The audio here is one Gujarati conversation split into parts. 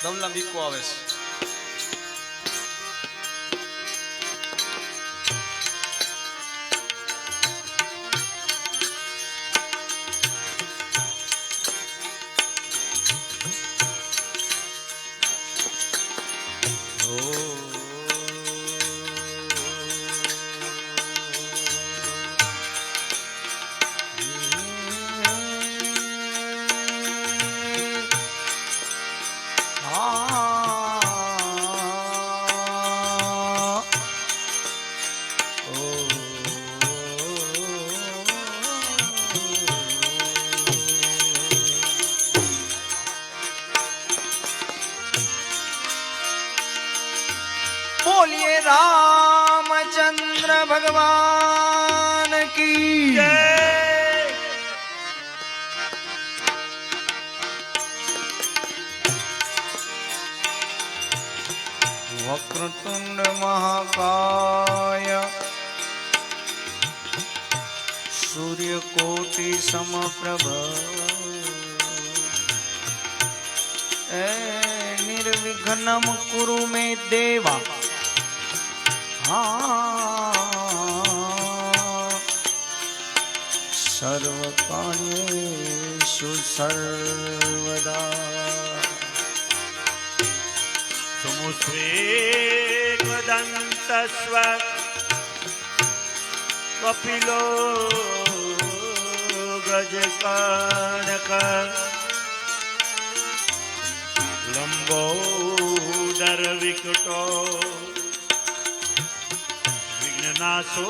દમલા બીકો આવે છે. बोलिए रामचंद्र भगवान की जय। वक्रतुंड महाकाय सूर्यकोटि समप्रभ निर्विघ्नं कुरु मे देवा। सर्वकार्येषु सर्वदा सुमुस्वेदन्तस्व कपिलो गजकानक लंबोदरविकटो विघ्ननाशो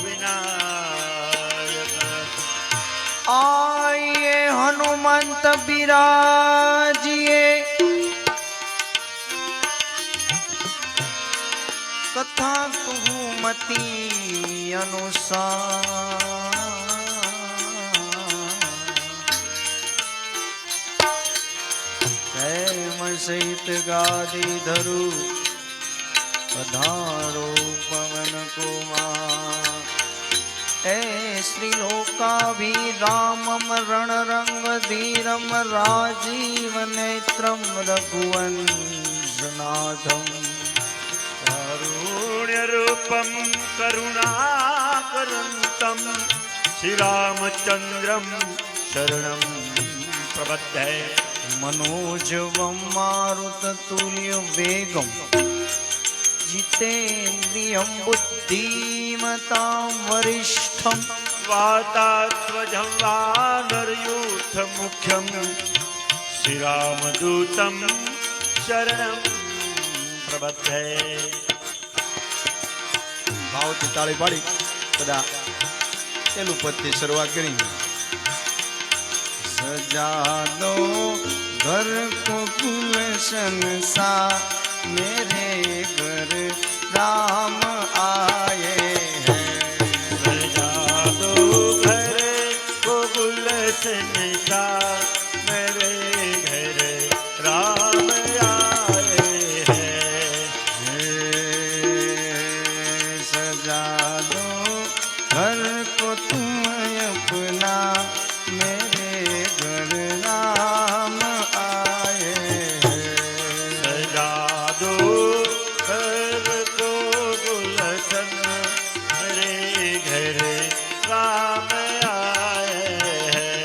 विनायक। आइए हनुमंत बिराजिए कथा कुमति अनुसार सहित गादी धरु पधारो पवन कुमार। ए श्रीलोकाभिरामं रणरंग धीरम राजीव नेत्रम रघुवंशनाथम कारुण्य रूपम करुणाकरंतम श्रीरामचंद्रम शरणं प्रपद्ये। मनोजवं मारुततुल्य वेगं जितेन्द्रियं बुद्धिमतां वरिष्ठं वातात्मजं वानरयूथमुख्यं श्रीरामदूतं शरणं प्रपद्ये। ભાવથી તાળી પાડી બધા પેલું પદથી શરૂઆત કરી. सजा दो घर को गुलशन सा मेरे घर राम आए हैं। सजा दो घर को गुलशन सा मेरे घर राम आए हैं। सजा दो घर को तुम अपना मेरे घर राम आए हैं। सजा दो घर को गुलशन मेरे घर राम आए हैं।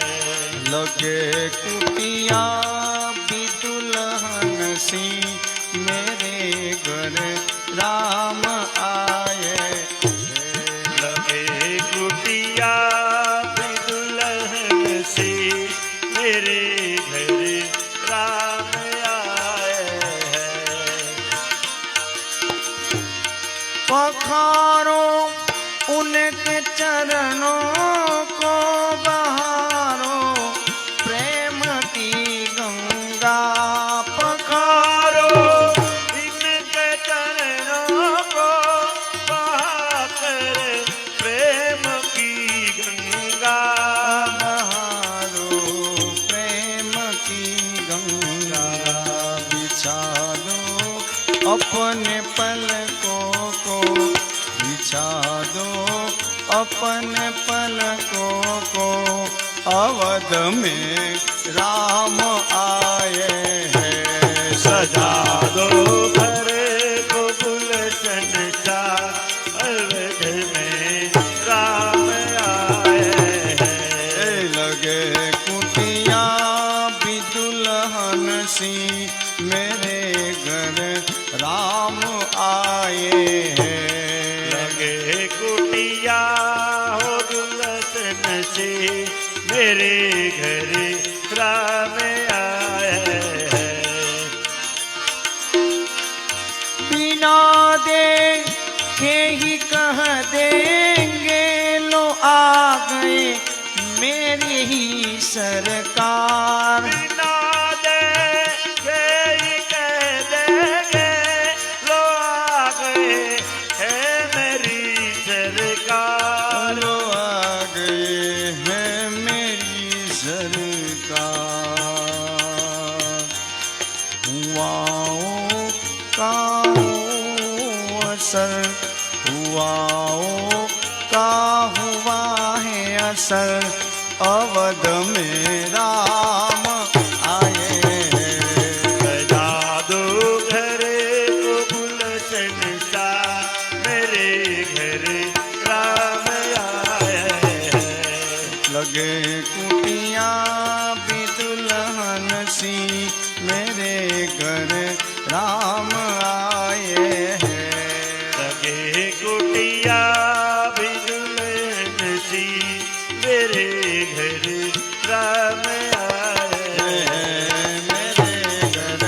लगे कुटिया भी दुल्हन सी मेरे घर राम आए हैं। लगे कुटिया भी दुल्हन सी मेरे घर राम आए हैं। पखारो उनके चरणों को बहारो प्रेम की गंगा। पखारो इनके चरणों को बहाकर प्रेम की गंगा। बहारो प्रेम की गंगा। बिछा दो अपने पलकों को बिछा दो अपने पलकों को अवध में राम आए हैं। सजा दो घर को गुलशन सा अवध में राम आए हैं लगे कुटिया भी दुल्हन सी मेरे घर राम आए हैं लगे कुटिया हो दुल्हन से मेरे घर राम आए हैं बिना देखे ही कह देंगे लो आ गए मेरी ही सरकार बिना देखे ही कह देंगे लो आ गए है मेरी सरकार लो आ गए हैं मेरी सरकार हुआओ का असर हुआओ का हुआ है असर अवध में राम आए हैं सजा दो घर को गुलशन सा मेरे घर राम आए हैं लगे कुटिया भी दुल्हन सी मेरे घर राम आए हैं लगे कुटिया भी दुल्हन सी मेरे घर राम आए हैं मेरे घर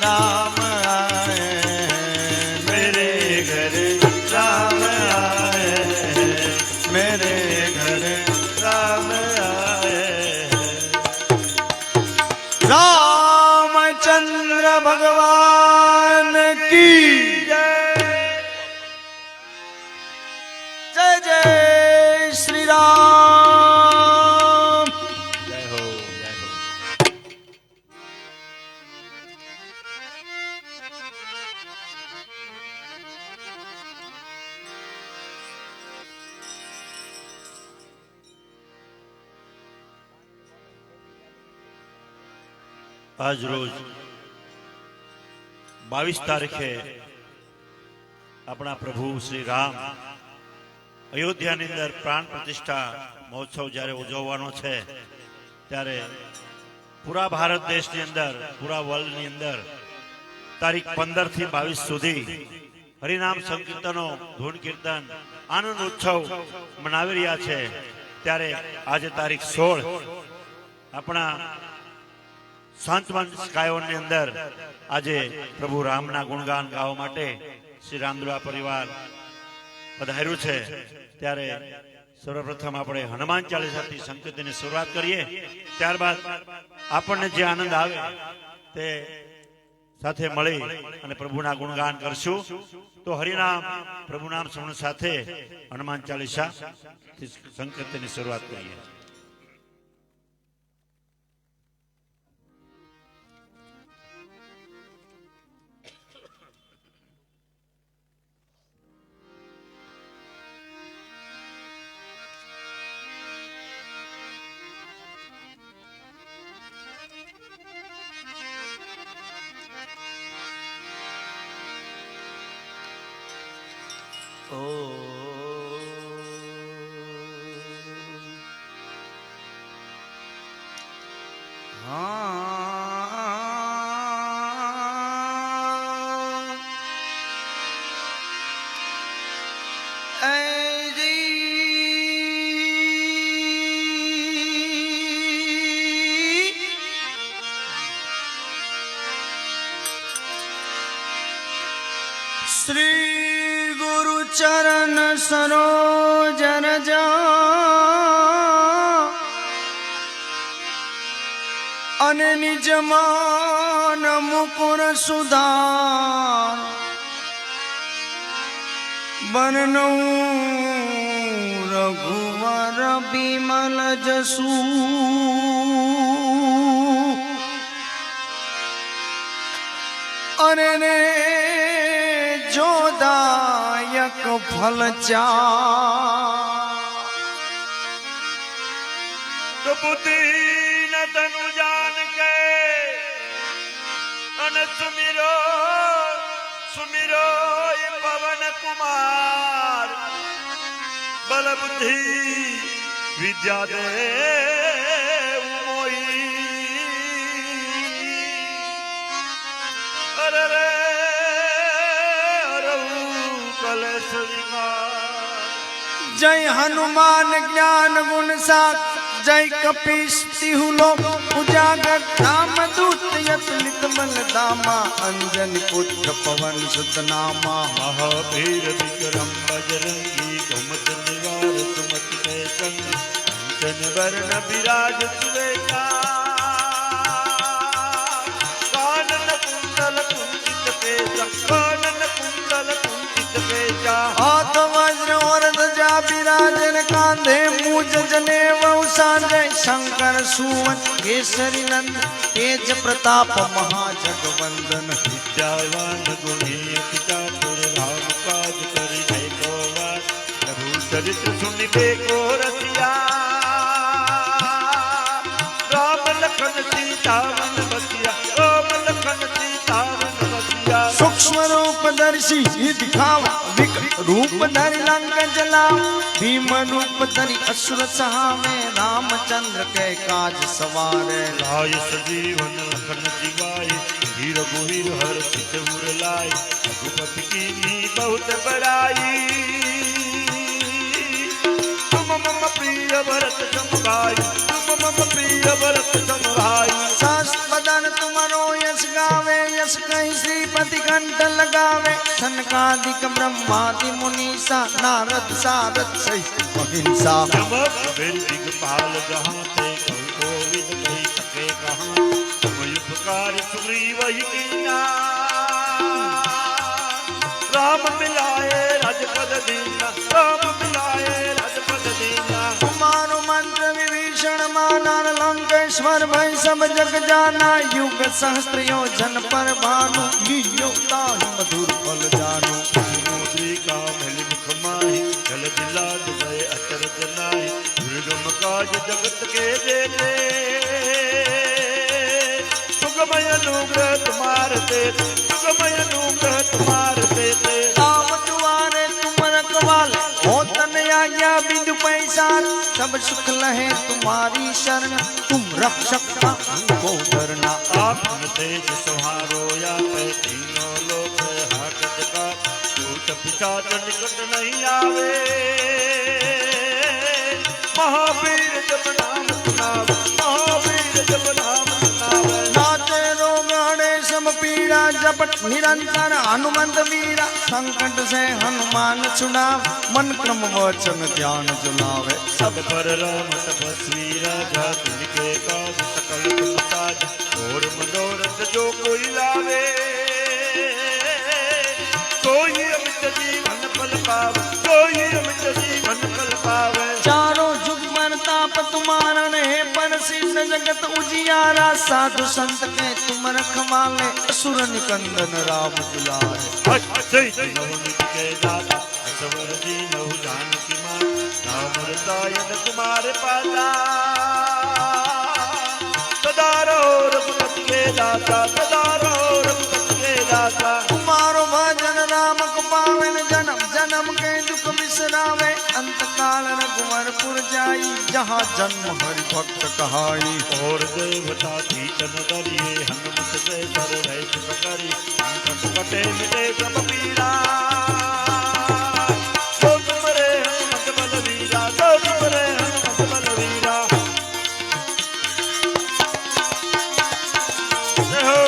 राम आए हैं मेरे घर राम आए हैं मेरे घर राम आए हैं रामचंद्र भगवान की जय जय श्री राम जय हो जय हो આજ રોજ 22 તારીખે આપણા પ્રભુ શ્રી રામ અયોધ્યાની અંદર પ્રાણ પ્રતિષ્ઠા મહોત્સવ જ્યારે ઉજવવાનો છે ત્યારે પૂરા ભારત દેશની અંદર પૂરા વર્લ્ડની અંદર તારીખ 15 થી 22 સુધી હરિનામ સંકીર્તનો ધૂન કીર્તન આનંદ ઉત્સવ મનાવી રહ્યા છે ત્યારે આજે તારીખ 16 આપણા સંતવંત સ્કાયોની અંદર આજે પ્રભુ રામના ગુણગાન ગાવા માટે શ્રી રામદુલા પરિવાર પધાર્યું છે ત્યારે સર્વપ્રથમ આપણે હનુમાન ચાલીસાથી સંકીર્તનની શરૂઆત કરીએ ત્યારબાદ આપણને જે આનંદ આવે તે સાથે મળી અને પ્રભુના ગુણગાન કરશું તો હરિનામ પ્રભુ નામ સ્મરણ સાથે હનુમાન ચાલીસા સંકીર્તનની શરૂઆત કરીએ श्री गुरु चरण सरोज रजा अने निज मान मुकुर सुधार बननौ रघुवर बिमल जसु अने ने जोदायक फल चा तो बुद्धि न तनु जान के अन सुमिरो बुद्धि विद्या दे मोई अरे रे कलेश जय हनुमान ज्ञान गुण साख जय कपीश तिहु लोक उजागर राम दूत यतुलित बल दामा अंजन पुत्र पवन सुत नामा महावीर विक्रम बजरंगी कुमत निवार सुमति के संग कंचन वर्ण विराज सुवेगा कानन कुंडल कुंचित केसा कानन कुंडल कुंचित केसा हाथ वज्र और ध्वजा विराजन कांधे मूज जनेऊ सांजय शंकर सुवन केसरी नंद तेज प्रताप महाजगवंदन विद्यावान गुणी अति चातुर राम काज करि जय गोवार प्रभु चरित्र सुनिबे को रसिया राम लखन सीता मन बसिया राम लखन सीता मन बसिया सूक्ष्म रूप दर्शी दिखावा विकट रूप धरि लंक जलाओ भीम रूप धरि असुर सहावे रामचंद्र के काज सवारे लाय सजीवन लखन जिगाय हीर गुहीर हर सित उर लाय रघुपति की बहुत बड़ाई तुम मम प्रिय भरत समभाई तुम मम प्रिय भरत समभाई सास बदन तुमरो यश गावे यश कहीं श्रीपति कंठ लगावे सनकादिक ब्रह्मादि मुनीसा नारद सारद सहित अहिंसा जमक बेल दिगपाल जहाँ ते कहु कोविद कही सके कहाँ तुम उपकार सुग्रीव ही कीना राम मिलाए राजपद दीना राम मिलाए राजपद दीना कुमारो मंत्र विभीषण माना लंकेश्वर भय सब जग जाना युग सहस्त्र योजन पर भानु लील्यो ताहि मधुर फल जानु मुद्रिका मिल मुख माहि जल दिलाद गए अचरज नाहि दुर्गम काज जगत के देते सुगमय अनुग्रह तुम्हार देते सुगमय अनुग्रह तुम्हार देते राम दुआरे तुम रखवाले हो तन आज्ञा बिंदु पैसार सब सुख लहे तुम्हारी शरण तुम रक्षक को डरना आपन तेज सुहारो या पे तीनों लोक हाकत का टूट पिशाच निकट नहीं आवे महावीर जब नाम सुनावे महावीर जब नाम सुनावे नाते रोग हरे सब पीड़ा जपट निरंतर हनुमंत वीरा संकट से हनुमान छुड़ाव मन क्रम वचन ध्यान जुलावे सब पर राम तपस्वी राजा तिनके काज सकल तुम साज और मनोरथ जो कोई लावे कोई अमित जीवन फल पावे कोई अमित जीवन फल पावे चारों जुग प्रताप तुम्हारा है पर सिद्ध जगत उजियारा साधु संत के तुम रखवाले असुर निकंदन राम दुलारे नवनित के दाता असवर दीनहु जानकी मां नाम रसायन तुम्हारे पासा सदा रहो रघुपति के दाता सदा रहो रघुपति के दाता तुम्हारो भजन राम को पावन जन्म जन्म के दुख बिसरावे अंत काल रघुवरपुर जाई जहाँ जन्म हरि भक्त कहाई और देवता तीतन दरिए हनुमत से सर रह सकरी संकट कटे मिटे सब पीरा तो तुम रे हनुमत बलवीरा तो तुम रे हनुमत बलवीरा जय हो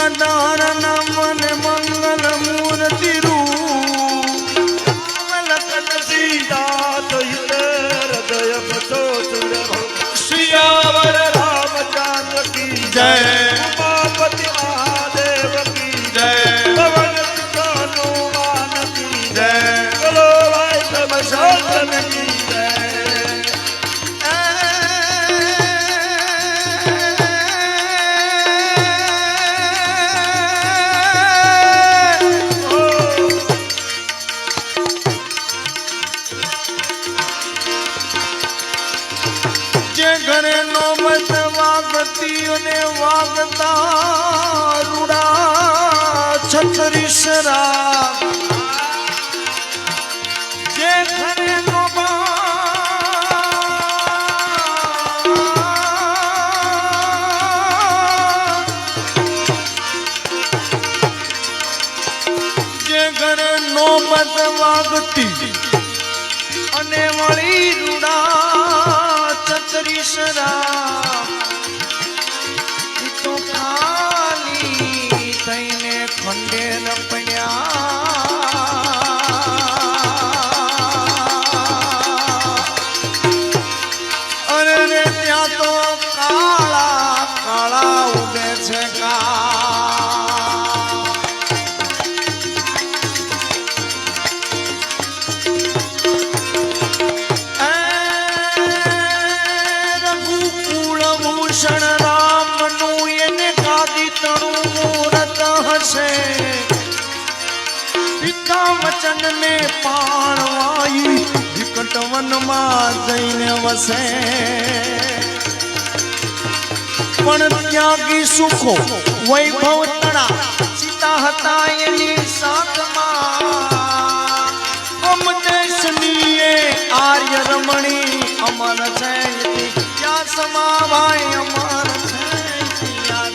ગંગાધર મને મંગલ મૂર્તિ રૂપ સીતા તો હૃદય બસો શ્રીયાવર રામચંદ્ર કી જય ઉમાપતિ મહાદેવ કી જય પવન હનુમાન કી જય બોલો ભાઈ સબ સંતન કી જય ઘરે નોબત વાગતીઓને વાગતા રૂડા છત્રીસરા જે ઘરે જે ઘરે નોબત વાગતી અને વળી રૂડા છત્રીસરા તો ખાલી થઈને ખંડેર પડ્યા અરે રે ત્યાં તો કાળા કાળા ઉગે છે વચન ને પાણવાઈ વિકટ વનમાં જઈને વસે પણ ત્યાગી સુખો વૈભવ તણા સીતા હતા એની સાથમાં અમ દેશની એ આર્ય રમણી અમર છે ત્યાં સમાવાય અમર છે ત્યાં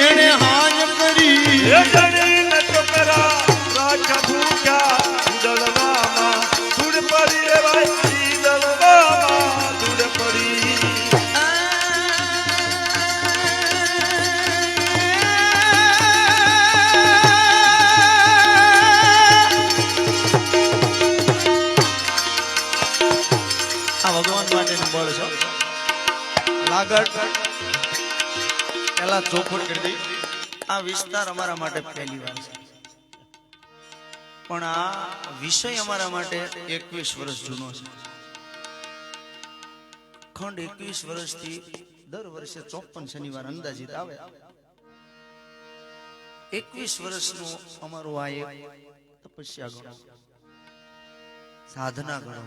એને હાજ કરી જણી ન ચોકરા રાજા ભૂખ્યા દળવામાં ધૂળ પડી રે ભાઈ દળવામાં ધૂળ પડી આ ભગવાન માટેનું બળ છે લાગડ પેલા ચોખવટ કરી દઈ આ વિસ્તાર અમારા માટે પહેલી વાર છે પણ આ વિષય અમારા માટે 21 વર્ષ જૂનો છે ખંડ 21 વર્ષથી દર વર્ષે 54 શનિવાર અંદાજિત આવે 21 વર્ષનું અમારું આ એક તપસ્યા ગણો સાધના ગણો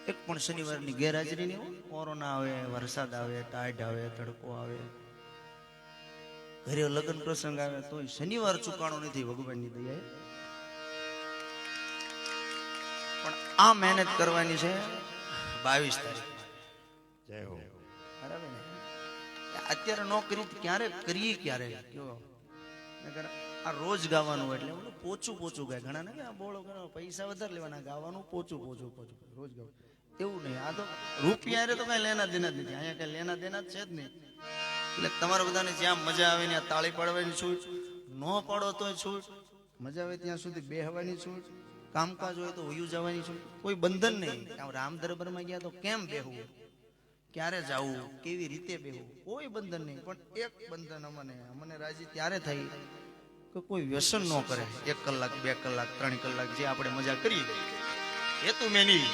એક પણ શનિવારની ગેરહાજરી નહીં હોય કોરોના આવે વરસાદ આવે ટાઈડ આવે તડકો આવે ઘરે લગ્ન પ્રસંગ આવે તો શનિવાર ચૂકાણો નથી ભગવાનની દયાએ પણ આ મહેનત કરવાની છે 22 તારીખ જય હો બરાબર ને અત્યારે નો કરી ક્યારે કરીએ ક્યારે કયો આ રોજ ગાવાનું એટલે પોચું પોચું ગાય ઘણા ને બોલો પૈસા વધારે લેવાના ગાવાનું પોચું પોચું પોચું રોજ ગાવ એવું નહીં આ તો રૂપિયા તો કઈ લેના દેના જ નથી અહીંયા કઈ લેના દેના જ છે જ નહીં એટલે તમારે બધાને જ્યાં મજા આવે ને તાળી પાડવાની છૂટ ન પાડો તોય છૂટ મજા આવે ત્યાં સુધી બેહવાની છૂટ કામકાજ હોય તો વયું જવાની છૂટ કોઈ બંધન નહીં રામ દરબારમાં ગયા તો કેમ બેહવું ક્યારે જવું કેવી રીતે બેહવું કોઈ બંધન નહીં પણ એક બંધન અમને રાજી ત્યારે થઈ કે કોઈ વ્યસન ન કરે 1 કલાક 2 કલાક 3 કલાક જે આપણે મજા કરીએ એ તું મેની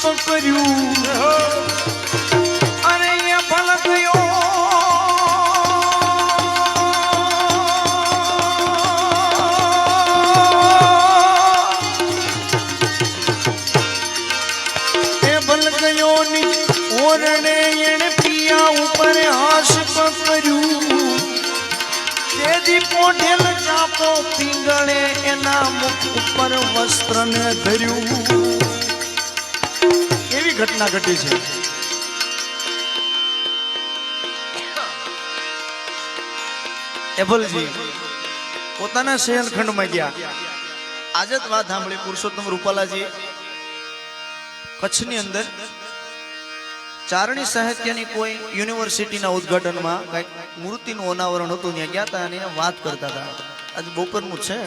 તો કર્યું અરે એ ભલ ગયો એ ઓરણે એણે પિયા ઉપર હાશ કર્યું તેદી પોઢેલ ચાપો પીંગળે એના મુખ ઉપર વસ્ત્રને ધર્યું. એવી ઘટના ઘટી છે. એભલજી પોતાના શયનખંડમાં ગયા. આજે જ વાત સાંભળી પુરુષોત્તમ રૂપાલાજી કચ્છની અંદર ચારણી સાહિત્યની કોઈ યુનિવર્સિટીના ઉદ્ઘાટનમાં કંઈક મૂર્તિનું અનાવરણ હતું. ત્યાં ગયા હતા અને વાત કરતા હતા. આજે બપોરનું છે,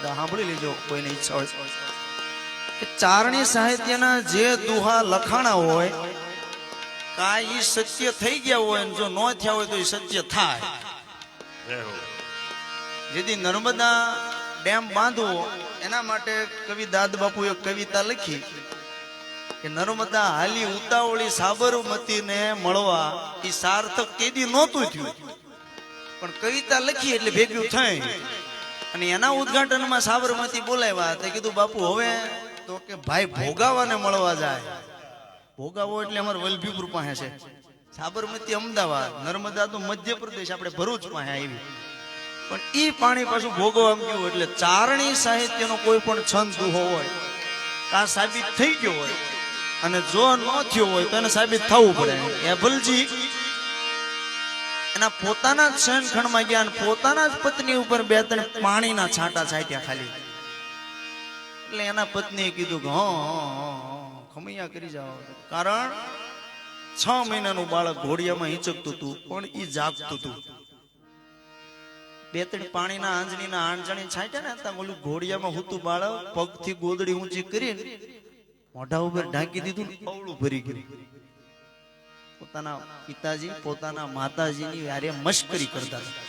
સાંભળી લેજો કોઈને ઈચ્છા હોય કે ચારણી સાહિત્યના જે દુહા લખાણા હોય કાંઈ સત્ય થઈ ગયા હોય ને જો ન થયા હોય તો એ સત્ય થાય. જેથી નર્મદા ડેમ બાંધવો એના માટે કવિ દાદ બાપુએ કવિતા લખી કે નર્મદા હાલી ઉતાવળી સાબરમતીને મળવા એ સાર્થક કેદી નહોતું થયું, પણ કવિતા લખી એટલે ભેગું થઈ. અને એના ઉદ્ઘાટનમાં સાબરમતી બોલાવ્યા તે કીધું બાપુ હવે તો કે ભાઈ ભોગાવાને મળવા જાય. ભોગાવો એટલે અમારે વલભીપુર પાસે છે, સાબરમતી અમદાવાદ, નર્મદા તો મધ્યપ્રદેશ આપણે ભરૂચ પાસે આવી. પણ ઈ પાણી પાછું ભોગવવા ગયું એટલે ચારણી સાહિત્યનો કોઈ પણ છંદ દુહો હોય આ સાબિત થઈ ગયો હોય અને જો ન થયો હોય તો એને સાબિત થવું પડે. એભલજી એના પોતાના જ શયનખંડમાં ગયા અને પોતાના જ પત્ની ઉપર 2-3 પાણીના છાંટા છાંટ્યા ખાલી. એટલે એના પત્નીએ કીધું કે ખમૈયા કરી જાઓ. કારણ 6 મહિનાનું બાળક ઘોડિયામાં હિંચકતું હતું પણ ઈ જાગતું હતું. 2-3 પાણીના આંજણીના આંજણી છાંટ્યા ને ત્યાં ઓલું ઘોડિયામાં હુતું બાળક પગથી ગોદડી ઊંચી કરીને મોઢા ઉપર ઢાંકી દીધું, અવળું ભરી ગયું. પોતાના પિતાજી પોતાના માતાજીની યારે મશ્કરી કરતા હતા.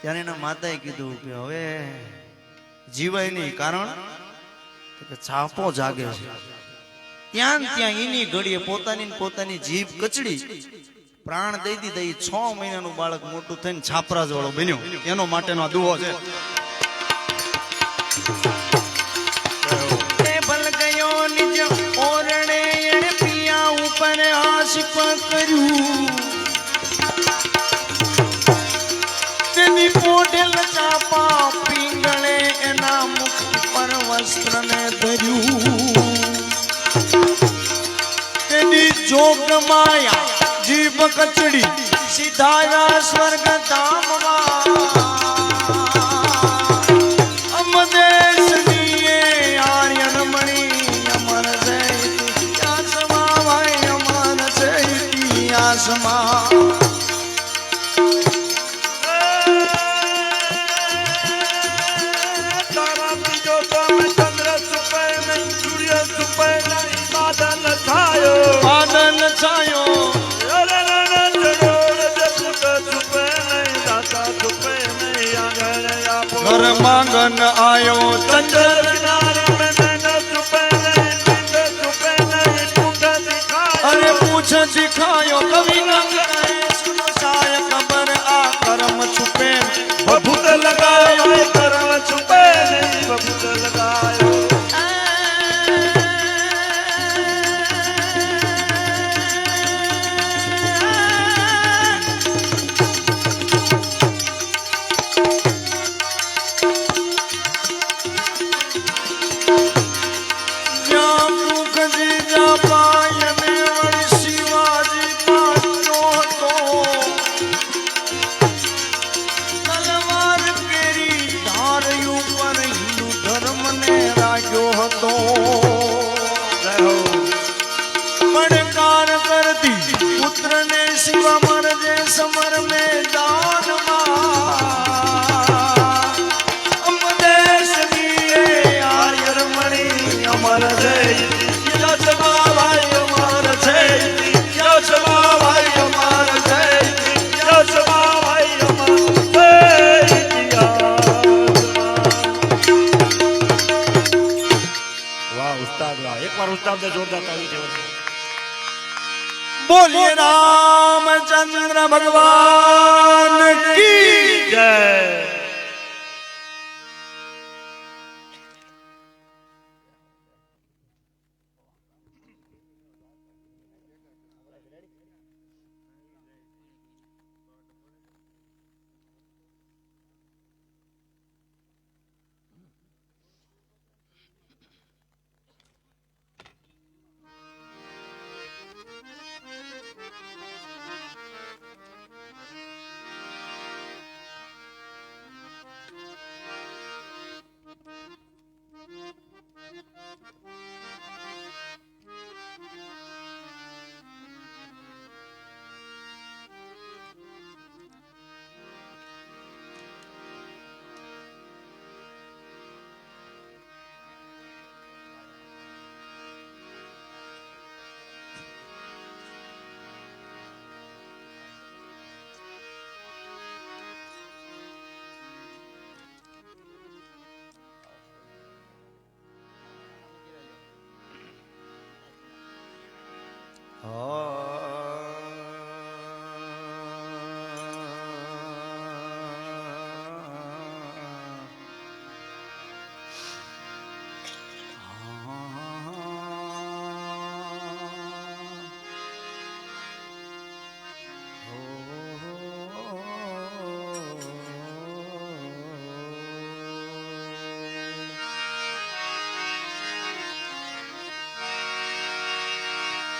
ત્યારે એના માતાએ કીધું કે હવે જીવાય નહીં, કારણ કે છાપો જાગે છે. ત્યાં એની ઘડીએ પોતાની જીભ કચડી પ્રાણ દઈ દીધા. 6 મહિનાનું બાળક મોટું થઈને છાપરાજ વાળો બન્યો. એનો માટેનો આ દુહો છે. ઓરણે એણે પિયા ઉપર આશિક કર્યું તેની પોઢેલ ચાપા પીંગળે એના મુખ પર વસ્ત્રને ધર્યું. તેની જોગ માયા જીભ કચડી સીધાયા સ્વર્ગ ધામમાં. માંગન આયો ચંદ્ર અરે પૂછ દિખાયો કવિ સાય ખબર આ કર્મ છુપે બભૂત લગાયો કર્મ છુપે બભૂત લગાયો. બોલીએ રામચંદ્ર ભગવાન કી જય.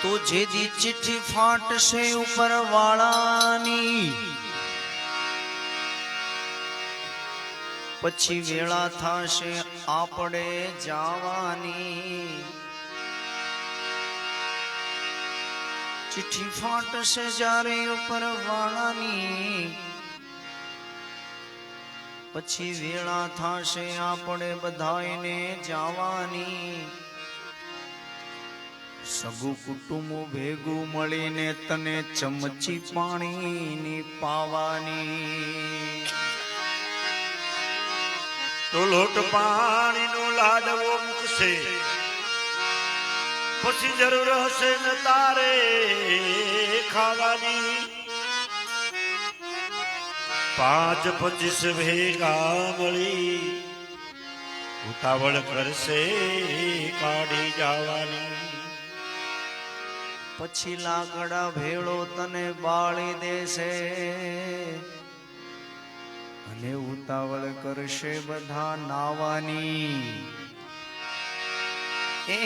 તો જેદી ચિઠ્ઠી ફાટશે ઉપર વાળાની, પછી વેળા થાશે આપણે જવાની. ચિઠ્ઠી ફાટશે જ્યારે ઉપર વાળાની, પછી વેળા થાશે આપણે બધાને જવાની. સગુ કુટુંબ ભેગું મળીને તને ચમચી પાણીની પાવાની. તો લોટ પાણીનો લાડવો મૂકશે, પછી જરૂર હશે ને તારે ખાવાની. 5-25 ભેગા મળી ઉતાવળ કરશે કાઢી જવાની. પછી લાકડા ભેળો તને બાળી દેશે અને ઉતાવળ કરશે બધા નાવાની. એ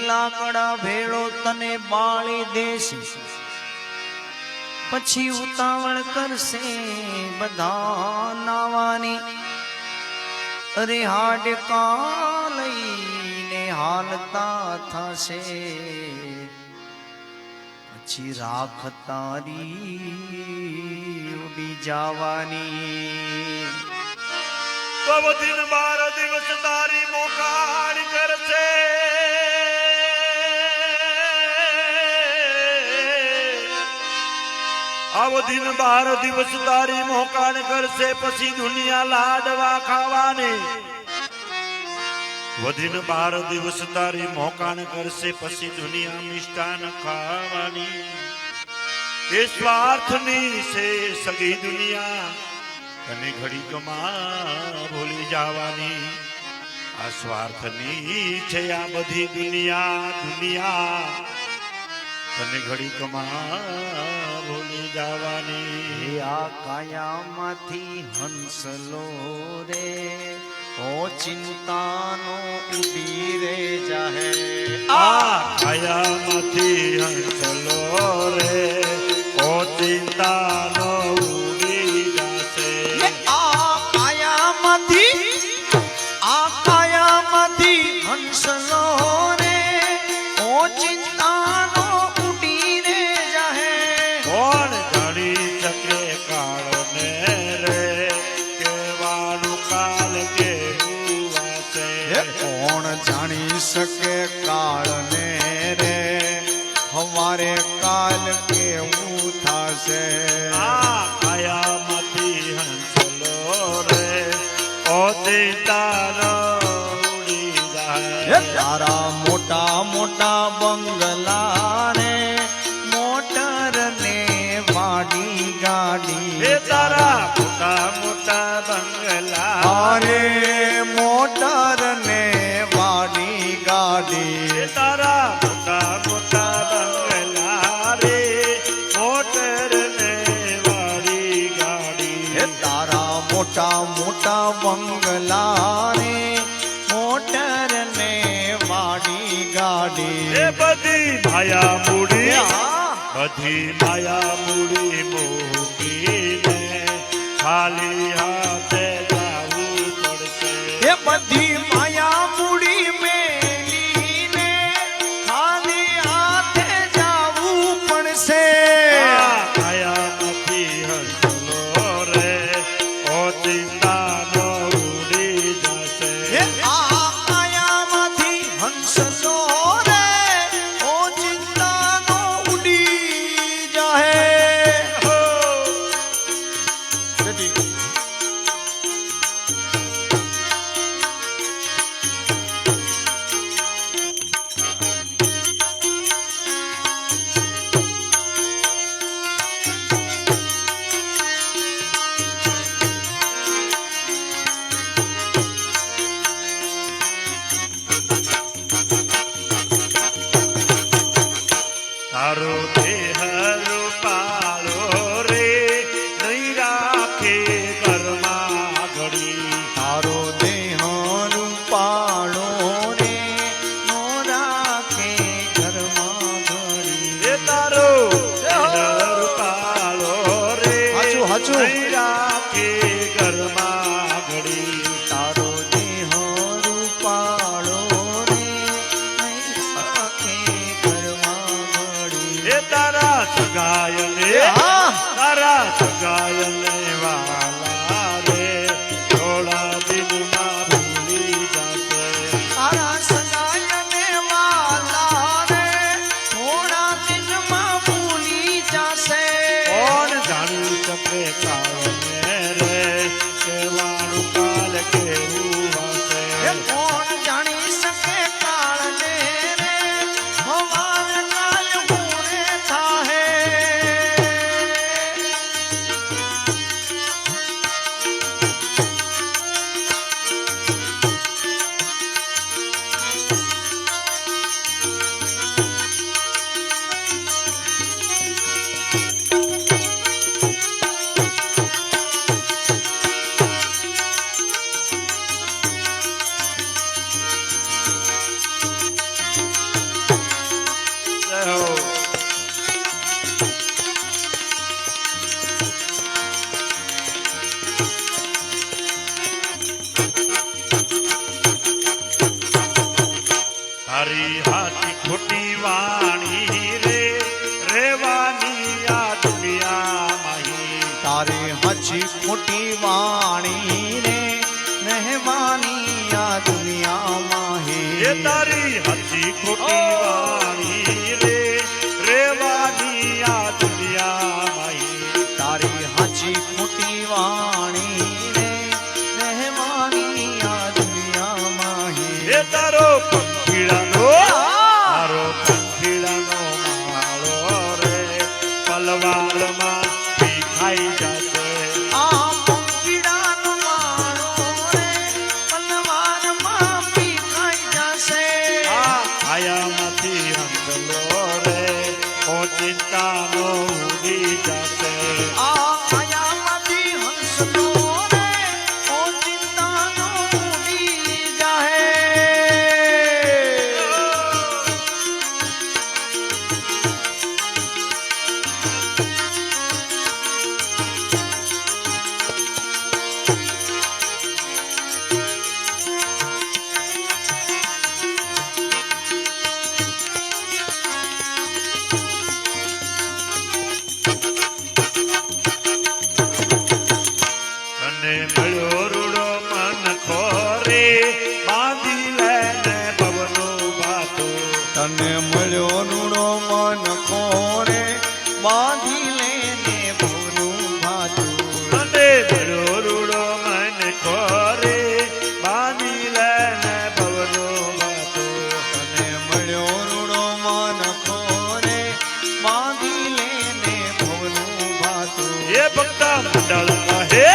લાકડા ભેળો તને બાળી દેશે, પછી ઉતાવળ કરશે બધા નાવાની. અરે હાડકા લઈને હાલતા થશે, પછી રાખ તારી ઉડી જવાની. તો દિન 12 દિવસ તારી મોકાણ કરશે, આવો દિન 12 દિવસ તારી મોકાણ કરશે. પછી દુનિયા લાડવા ખાવાની. વધીને 12 દિવસ તારી મોકાણ કરશે, પછી દુનિયા મિષ્ટાન ખાવાની. એ સ્વાર્થની છે સગી દુનિયા, તને ઘડીકમાં ભૂલી જવાની. આ સ્વાર્થની છે આ બધી દુનિયા, તને ઘડીકમાં ભૂલી જવાની. આ કાયામાંથી હંસલો રે, ઓ ચિંતાનો ઉડી રે જાહે. આ કાયામાંથી હંસલો રે, ઓ ચિંતાનો ઉડી જાશે. આ કાયામાંથી હંસલો રે, ઓ ચિંતાનો ઉડી રે જાહે. કોણ જાણી શકે કાળને રે, કેવાનું કાલ કેવું હશે. કોણ જાણી શકે કાળને રે, હવારે કાલ કેવું થાશે. આ કાયામાંથી હંસલો રે, ઓ ચિંતાનો ઉડી જાય. તારા મોટા મોટા બંગલા રે, મોટર ને વાડી ગાડી. એ તારા મોટા મોટા બંગલા, અરે મોટર ને વાડી ગાડી. એ તારા મોટા મોટા બંગલા રે, મોટર ને વાળી ગાડી. તારા મોટા મોટા બંગલા રે, મોટર ને વાડી ગાડી. એ બધી માયા મૂડી, બધી માયા મૂડી મૂકીને ખાલી હાથે જાવું પડશે. એ બધી માયા મૂડી હંસનો રે ઓ ચિંતાનો ઉડી જાહે તારો દેહ રૂપાળો રે નહીં રાખે ઘરમાં ઘડી તારો દેહ રૂપાળો રે નો રાખે ઘરમાં ઘડી એ તારો દેહ રૂપાળો રે હાચું, હાચું. નહીં રાખે ઘરમાં ઘડી તારો દેહ રૂપાળો રે નહીં રાખે ઘરમાં ઘડી એ તારા સગાયને હા. તારા સગાયને વાલા રે થોડા દિનમાં ભૂલી જશે તારા સગાયને વાલા રે થોડા દિનમાં ભૂલી જાશે કોણ જાણી શકે કાળને રે કેવાનું કાલ કેવું એ હશે કોણ જાણી શકે કાળને રે હવાર કાલ પૂરે થાહે જય હો. તારી હાથી ખોટી વાણી રે રેવાની આ દુનિયામાં હી. તારી હજી ખોટી વાણી રે રહેવાની આ દુનિયામાં એ હે તારી હાથી ખોટી વાણી રે રેવાની આ દુનિયામાં હી. તારી હજી ખોટી વાણી રે રહેવાની આ દુનિયામાં હે એ તારો પંખીડાનો માળો રે પલવારમાં ભીખાઈ જશે આ પંખીડાનો માળો રે પલવારમાં પીખાઈ જશે આ છાયામાંથી હંસલો રે ઓ ચિંતાનો ઉડી જશે આ માયામાંથી હંસનો રે ઓ ચિંતાનો ઉડી જાહે તને મળ્યો રૂડો મન ખોરે બાંધી લેને ભવનો બાતો તને મળ્યો રૂડો મન ખોરે બાંધી લેને ભવનું ભાતું તને મળ્યો રૂડો મન ખોરે બાંધી લેને ભવનો બાતો તને મળ્યો રૂડો મન ખોરે બાંધી લેને ભવનું ભાતું એ ભક્ત મંડળ કહે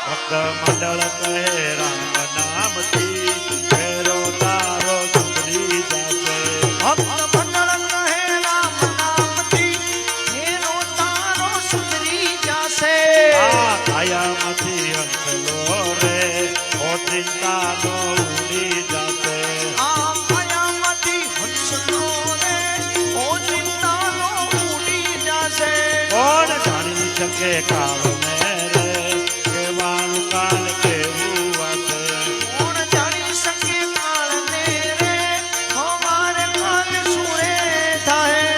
ભક્ત મંડળ કહે રામ નામથી ફેરો તારો સુધરી જશે ભક્ત મંડળ કહે રામ નામથી ફેરો તારો સુધરી જાશે આ કાયામાંથી હંસલો રે ઓ ચિંતાનો ઉડી જશે આ માયામાંથી હંસનો રે ઓ ચિંતાનો ઉડી જાશે કોણ જાણી શકે કાળને રે કેવાનું કાલ કેવું હશે કોણ જાણી શકે કાળને રે હવારે કાલ સુરે થાય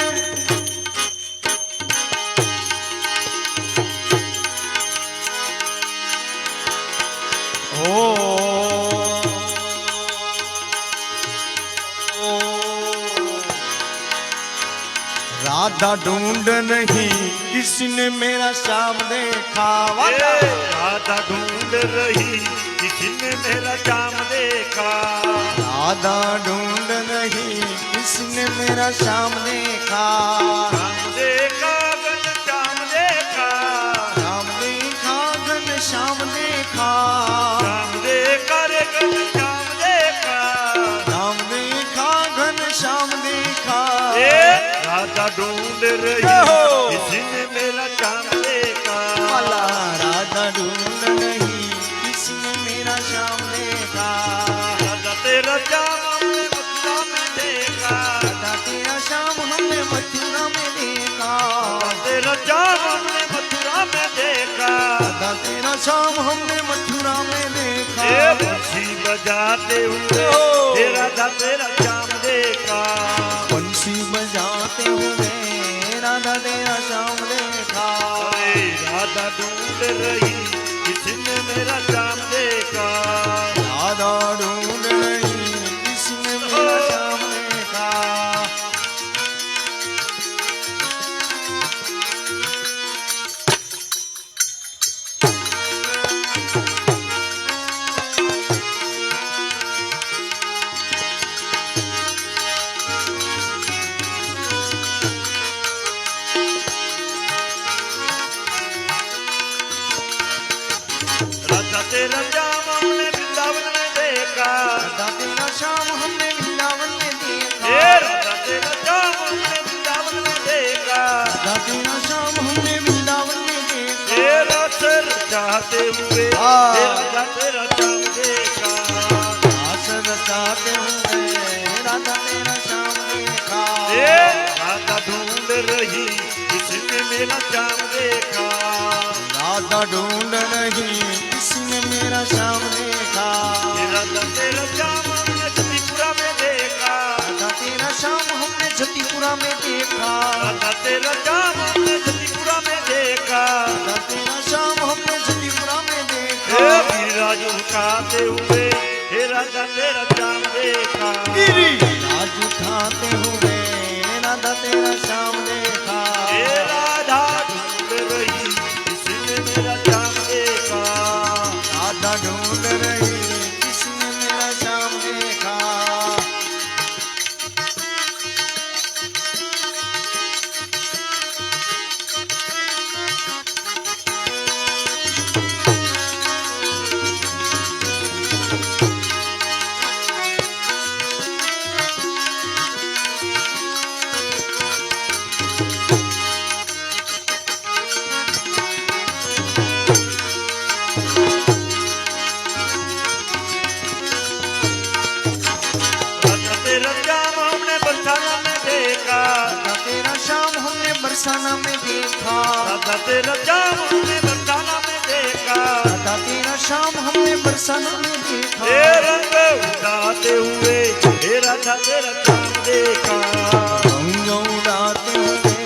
ઓ राधा ढूंढ नहीं किसी ने मेरा श्याम देखा। राधा ढूंढ रही किसी ने मेरा श्याम देखा। राधा ढूंढ नहीं किसी ने मेरा श्याम देखा। श्याम देखा घन श्याम देखा। श्याम देखा घन श्याम देखा। श्याम देखा रे घन श्याम देखा। श्याम देखा घन श्याम देखा। राधा ढूंढ रही किसी ने मेरा श्याम देखा। राधा ढूंढ नहीं किसी ने मेरा श्याम देखा। राधा तेरा श्याम हमने मथुरा में देखा। राधा तेरा श्याम हमने मथुरा में देखा। राधा तेरा श्याम हमने मथुरा में देखा। राधा तेरा श्याम हमने मथुरा में देखा। बंसी बजाते हुए राधा तेरा श्याम देखा। बंसी बजाते हुए राधा तेरा श्याम देखा। राधा ढूंढ रही किसी ने मेरा श्याम देखा। राधा ढूंढ रही किसी ने मेरा श्याम देखा। राधा तेरा श्याम हमने वृंदावन में देखा। राधा तेरा श्याम हमने वृंदावन में देखा। राधा तेरा श्याम हमने वृंदावन में देखा। राधा तेरा श्याम हमने वृंदावन में देखा। रस रचाते हुए राधा तेरा श्याम देखा। आस रचाते हुए राधा तेरा श्याम देखा। राधा ढूंढ रही किसी ने मेरा श्याम देखा। राधा ढूंढ रही किसी ने मेरा श्याम देखा। राधा तेरा श्याम हमने जतिपुरा में देखा। राधा तेरा श्याम हमने जतिपुरा में देखा। राधा तेरा श्याम हमने जतिपुरा में देखा। राधा तेरा श्याम हमने जतिपुरा में देखा। गिरिराज उठाते हुए राधा तेरा श्याम देखा। गिरिराज उठाते हुए राधा तेरा श्याम देखा। राधा ढूंढ रही किसी ने मेरा श्याम देखा। राधा ढूंढ रही किसी ने मेरा श्याम देखा। राधा तेरा श्याम हमने बरसाना में देखा। राधा तेरा श्याम हमने बरसाना में देखा। राधा तेरा श्याम हमने बरसाना में देखा। राधा तेरा श्याम हमने बरसाना में देखा। रंग उड़ाते हुए राधा तेरा श्याम देखा। रंग उड़ाते हुए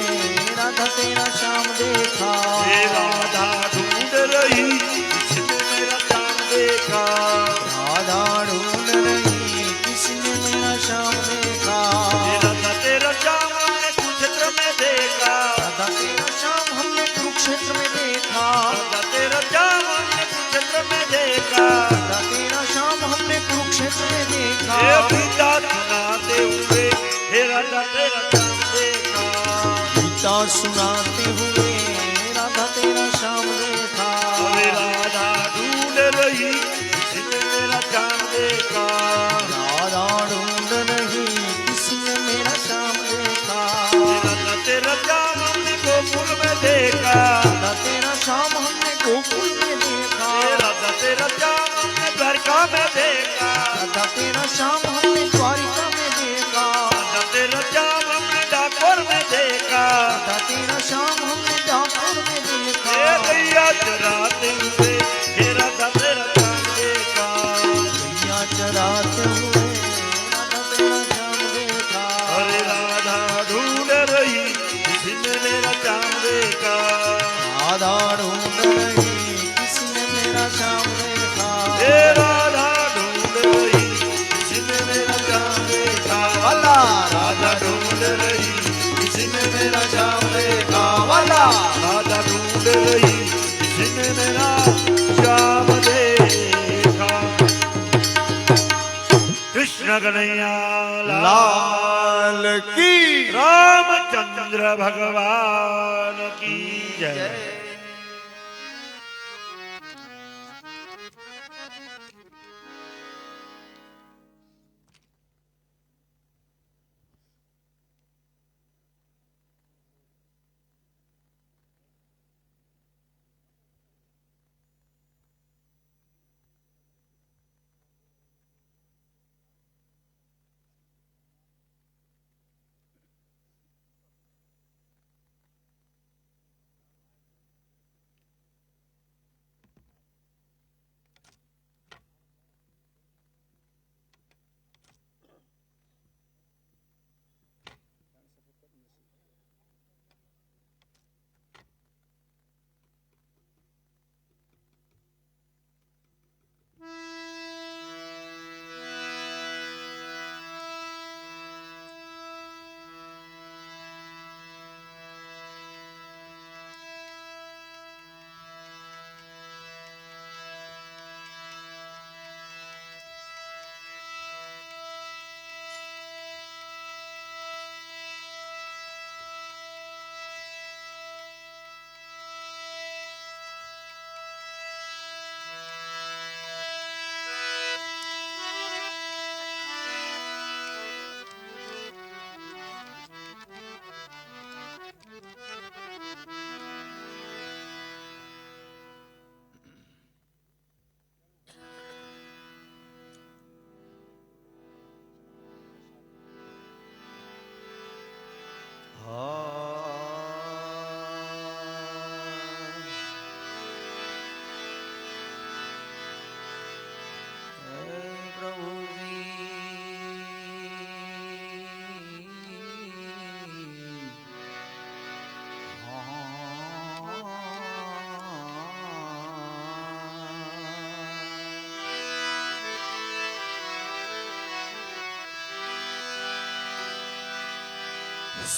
राधा तेरा श्याम देखा। राधा ढूंढ रही किसी ने मेरा श्याम देखा। राधा ढूंढ रही किसी ने मेरा श्याम देखा। राधा तेरा श्याम हमने कुरुक्षेत्र में देखा। राधा तेरा श्याम हमने कुरुक्षेत्र में देखा। राधा तेरा श्याम हमने कुरुक्षेत्र में देखा। राधा तेरा श्याम हमने कुरुक्षेत्र में देखा। गीता सुनाते हुए राधा तेरा श्याम देखा। गीता सुनाते हुए राधा तेरा श्याम देखा। राधा ढूंढ रही किसी ने मेरा श्याम देखा। राधा ढूंढ रही किसी ने मेरा श्याम देखा। राधा तेरा श्याम हमने गोकुल में देखा। राधा तेरा श्याम हमने गोकुल में देखा। राधा तेरा श्याम हमने द्वारका में देखा। राधा तेरा श्याम हमने द्वारिका में देखा। राधा तेरा श्याम हमने डाकोर में देखा। राधा तेरा श्याम हमने डाकोर में देखा। गैया चराते हुए राधा तेरा श्याम देखा। गैया चराते हुए राधा तेरा श्याम देखा। राधा ढूंढ रही किसी ने मेरा श्याम देखा। राधा ढूंढ रही किसी ने मेरा श्याम देखा। राधा ढूंढ रही किसी ने मेरा श्याम देखा। अल्लाह राधा ढूंढ रही किसी ने मेरा श्याम કૃષ્ણ કનૈયા લાલ કી રામચંદ્ર ભગવાન કી જય.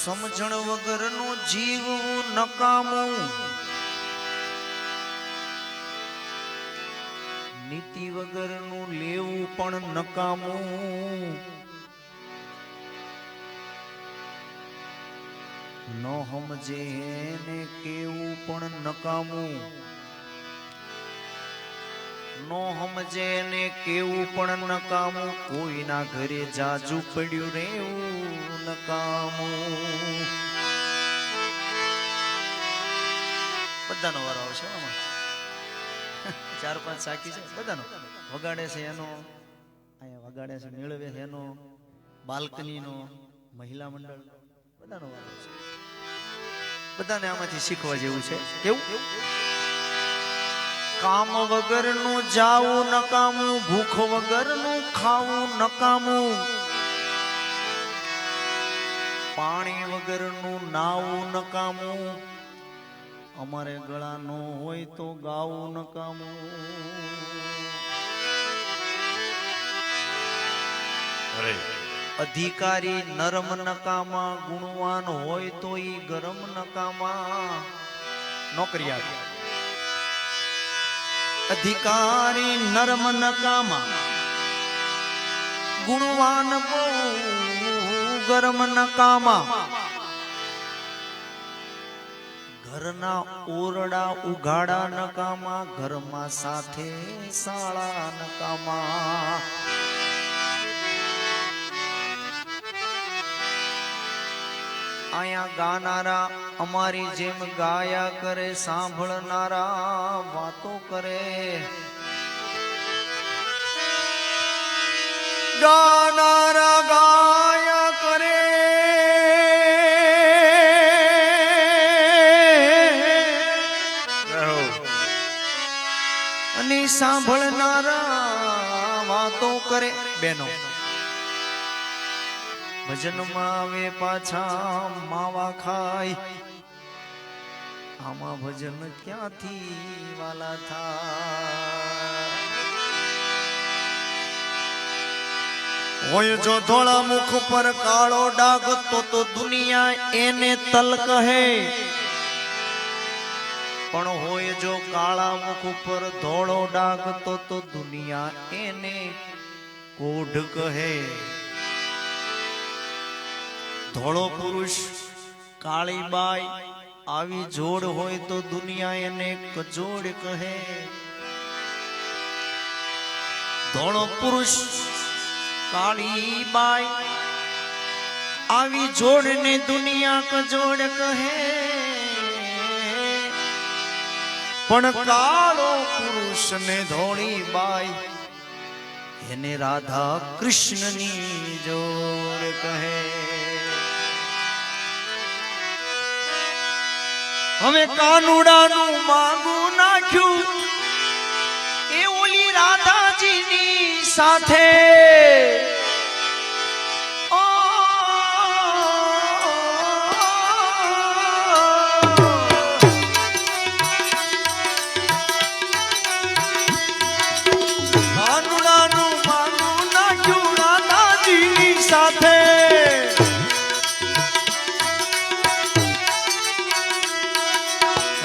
સમજણ વગરનું જીવવું નકામું, નીતિ વગરનું લેવું પણ નકામું, ન સમજે એને કેવું પણ નકામું, નો સમજે એને કેવું પણ નકામું, કોઈના ઘરે જાજુ પડ્યું રેવું નકામું. બધાનો વારો આવશે આમાં. 4-5 સાકી છે બધાનો. વગાડે છે એનો, અહીંયા વગાડે છે મેળવે છે એનો, બાલ્કનીનો, મહિલા મંડળ, બધાનો વારો આવશે. બધાને આમાંથી શીખવા જેવું છે. કેવું? કામ વગરનું જાવું નકામું, ભૂખ વગરનું ખાવું નકામું, પાણી વગરનું નાવું નકામું, અમારે ગળા નો હોય તો ગાવું નકામું. અધિકારી નરમ નકામા, ગુણવાન હોય તો ઈ ગરમ નકામા. નોકરિયાત અધિકારી નરમ નકામા, ગુણવાન બહુ ગરમ નકામા. ઘરના ઓરડા ઉઘાડા નકામા, ઘરમાં સાથે શાળા નકામા. આયા ગાનારા અમારી જેમ ગાયા કરે, સાંભળનારા વાતો કરે. ગાનારા ગાયા કરે, અને સાંભળનારા વાતો કરે. બેનો ભજનમાં આવે પાછા માવા ખાય, આમાં ભજન ક્યાંથી વાલા થાય? હોય જો ધોળા મુખ પર કાળો ડાઘ તો દુનિયા એને તલ કહે, પણ હોય જો કાળા મુખ પર ધોળો ડાઘ તો દુનિયા એને કોઢ કહે ધોળો પુરુષ કાળી બાઈ આવી જોડ હોય તો દુનિયા એને કજોડ કહે ધોળો પુરુષ કાળી બાઈ આવી જોડ ને દુનિયા કજોડ કહે પણ કાળો પુરુષ ને ધોળી બાઈ એને રાધા કૃષ્ણની જોડ કહે હવે કાનુડાનું માંગું નાખ્યું એ ઓલી રાધાજીની સાથે કાનુડાનું માંગું નાખ્યું રાધાજીની સાથે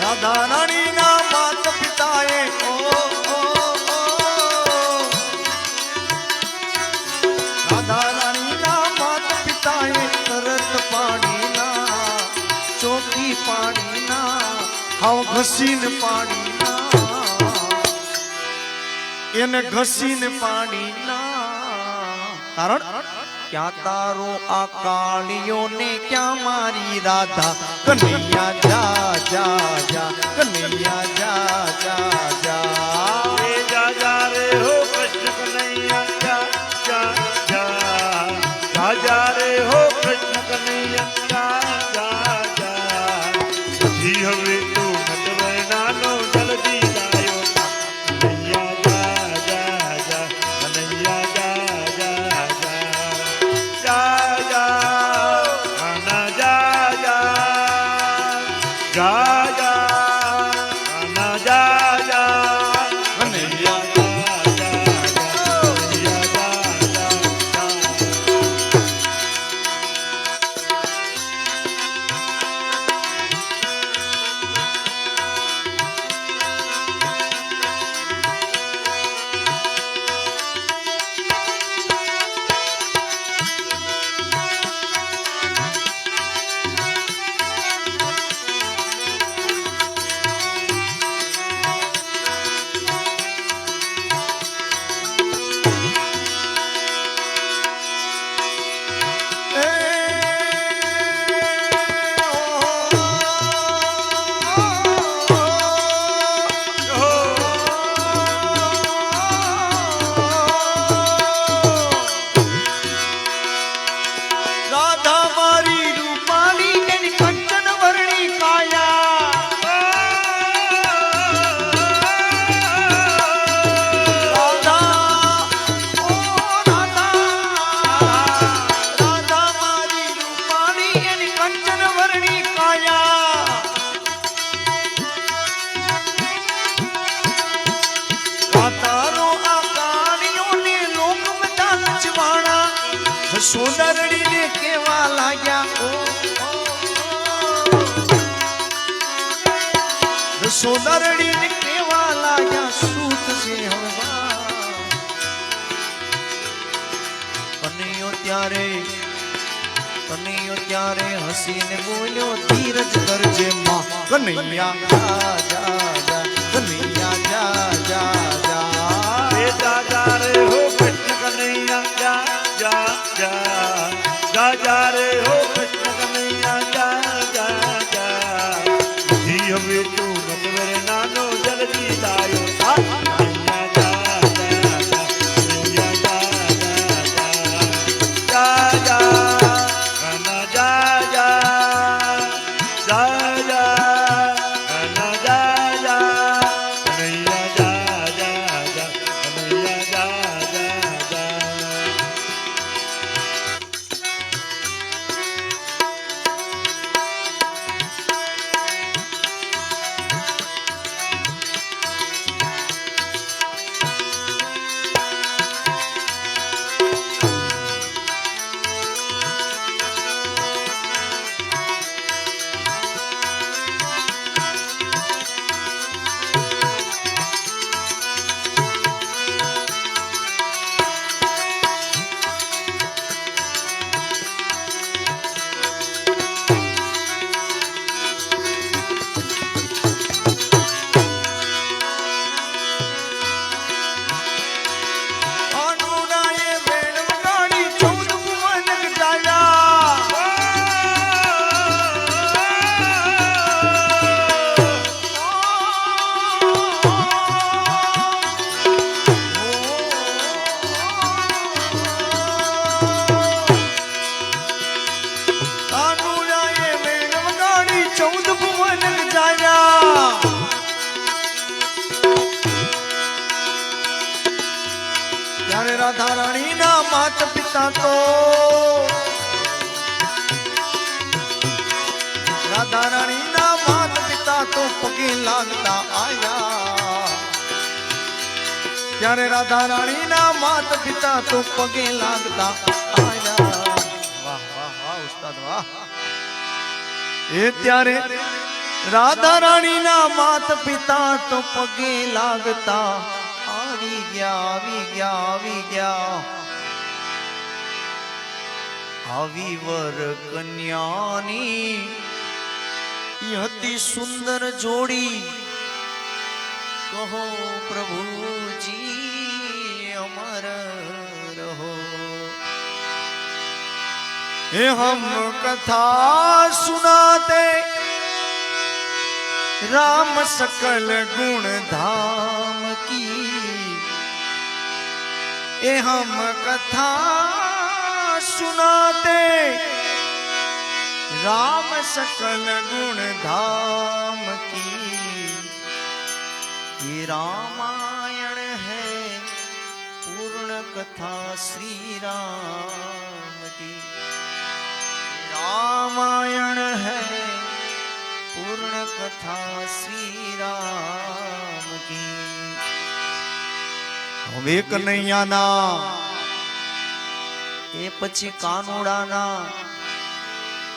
રાધા રાણી ના માત પિતાએ રાધા રાણી ના માત પિતાએ તરત પાણીના ચોકી પાણીના હાવ ઘસીને પાણીના એને ઘસીને પાણીના કારણ ક્યાં તારો આ કાળિયો ને ક્યાં મારી રાધા કનૈયા જા જા જા કનૈયા જા જા જા રે જા જા રે હો કૃષ્ણ કનૈયા જા જા જા જા જા રે હો કૃષ્ણ કનૈયા જા જા જા જી હવે તું નટવરનાનો જલ્દી ગાયો કનૈયા જા જા જા કનૈયા જા જા જા સોદરડીને કેવા લાગ્યા સોદરડીને કેવા લાગ્યા સૂત છે કનૈયો ત્યારે હસીને બોલ્યો ધીરજ કરજે માં કનૈયા જા જા જા કનૈયા જા જા જા રે જા જા રે હો કૃષ્ણ કનૈયા જા જા જા જા રે હો કૃષ્ણ કનૈયા જા જા જા જી હવે તું નટવર નાનો જલ્દી લાયો કનૈયા જા જા જા કનૈયા જા જા કના જા જા જા જા કના જા જા કનૈયા જા જા જા કનૈયા જા જા જા રાધા રાણીના માતા પિતા તો રાધા રાણીના માતા પિતા તો પગે લાગતા આયા ત્યારે રાધા રાણીના માતા પિતા તો પગે લાગતા આયા વાહ વાહ વાહ ઉસ્તાદ વાહ એ ત્યારે રાધા રાણીના માતા પિતા તો પગે લાગતા આવી ગયા આવી ગયા આવી ગયા આવી વર કન્યાની ઈ હતી સુંદર જોડી કહો પ્રભુજી અમર રહો हे हम कथा सुनाते राम सकल गुण धाम की ए हम कथा सुनाते राम सकल गुण धाम की ये रामायण है पूर्ण कथा श्री राम की रामायण है पूर्ण कथा श्री राम की હવે કનૈયાના એ પછી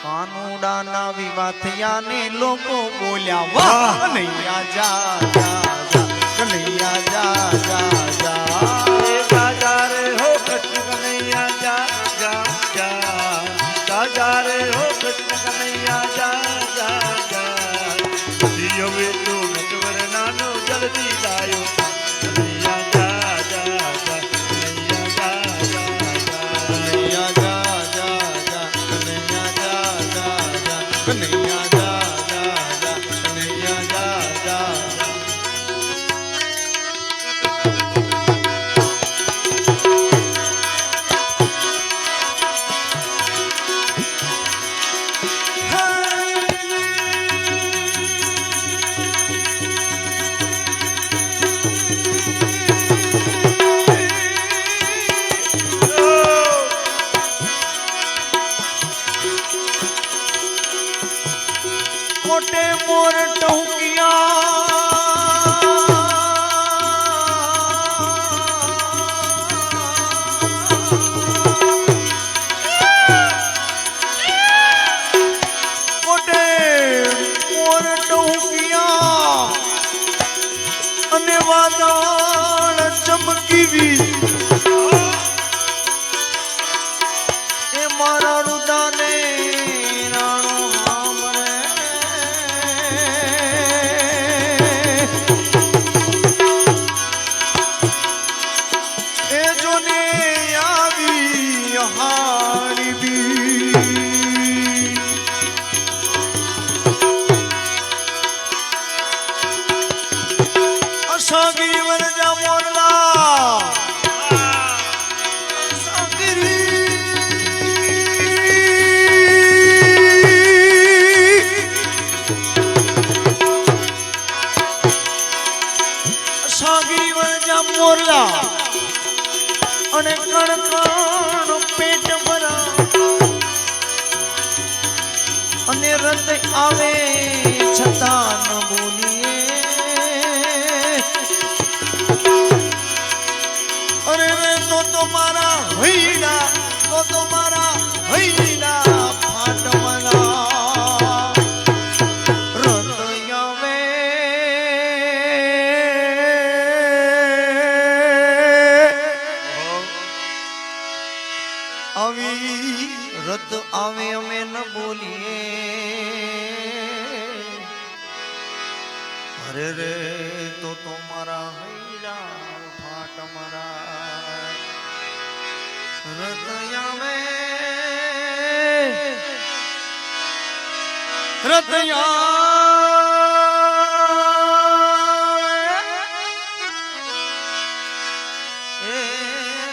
કાનુડાના વિવાહ થયા ને લોકો બોલ્યા વાહ કનૈયા જા જા જા કનૈયા જા જા જા જા રે હો કૃષ્ણ કનૈયા જા જા જા જા રે હો કૃષ્ણ કનૈયા જા જા જા હવે તો નટવર નાનો જલ્દી લાયો કનૈયા જા જા જા કનૈયા જા જા જા કનૈયા જા જા જા કનૈયા જા જા જા કનૈયા જા જા જા मोटे मोर टहुकिया અને વાદળ ચમકીવી એ મારા રુદાને સાગી વરજા મોરલા સાગી વરજા મોરલા અને કણ પેટ ભરા અને રત આવે છતાં ન બોલીએ અરે રે તો મારા હૈડા તો મારા હૈડા ફાટવાના રતયા વે આવી રત આવે અમે ન બોલીએ અરે રે તો મારા હૈડા ફાટ મારા રતયા વે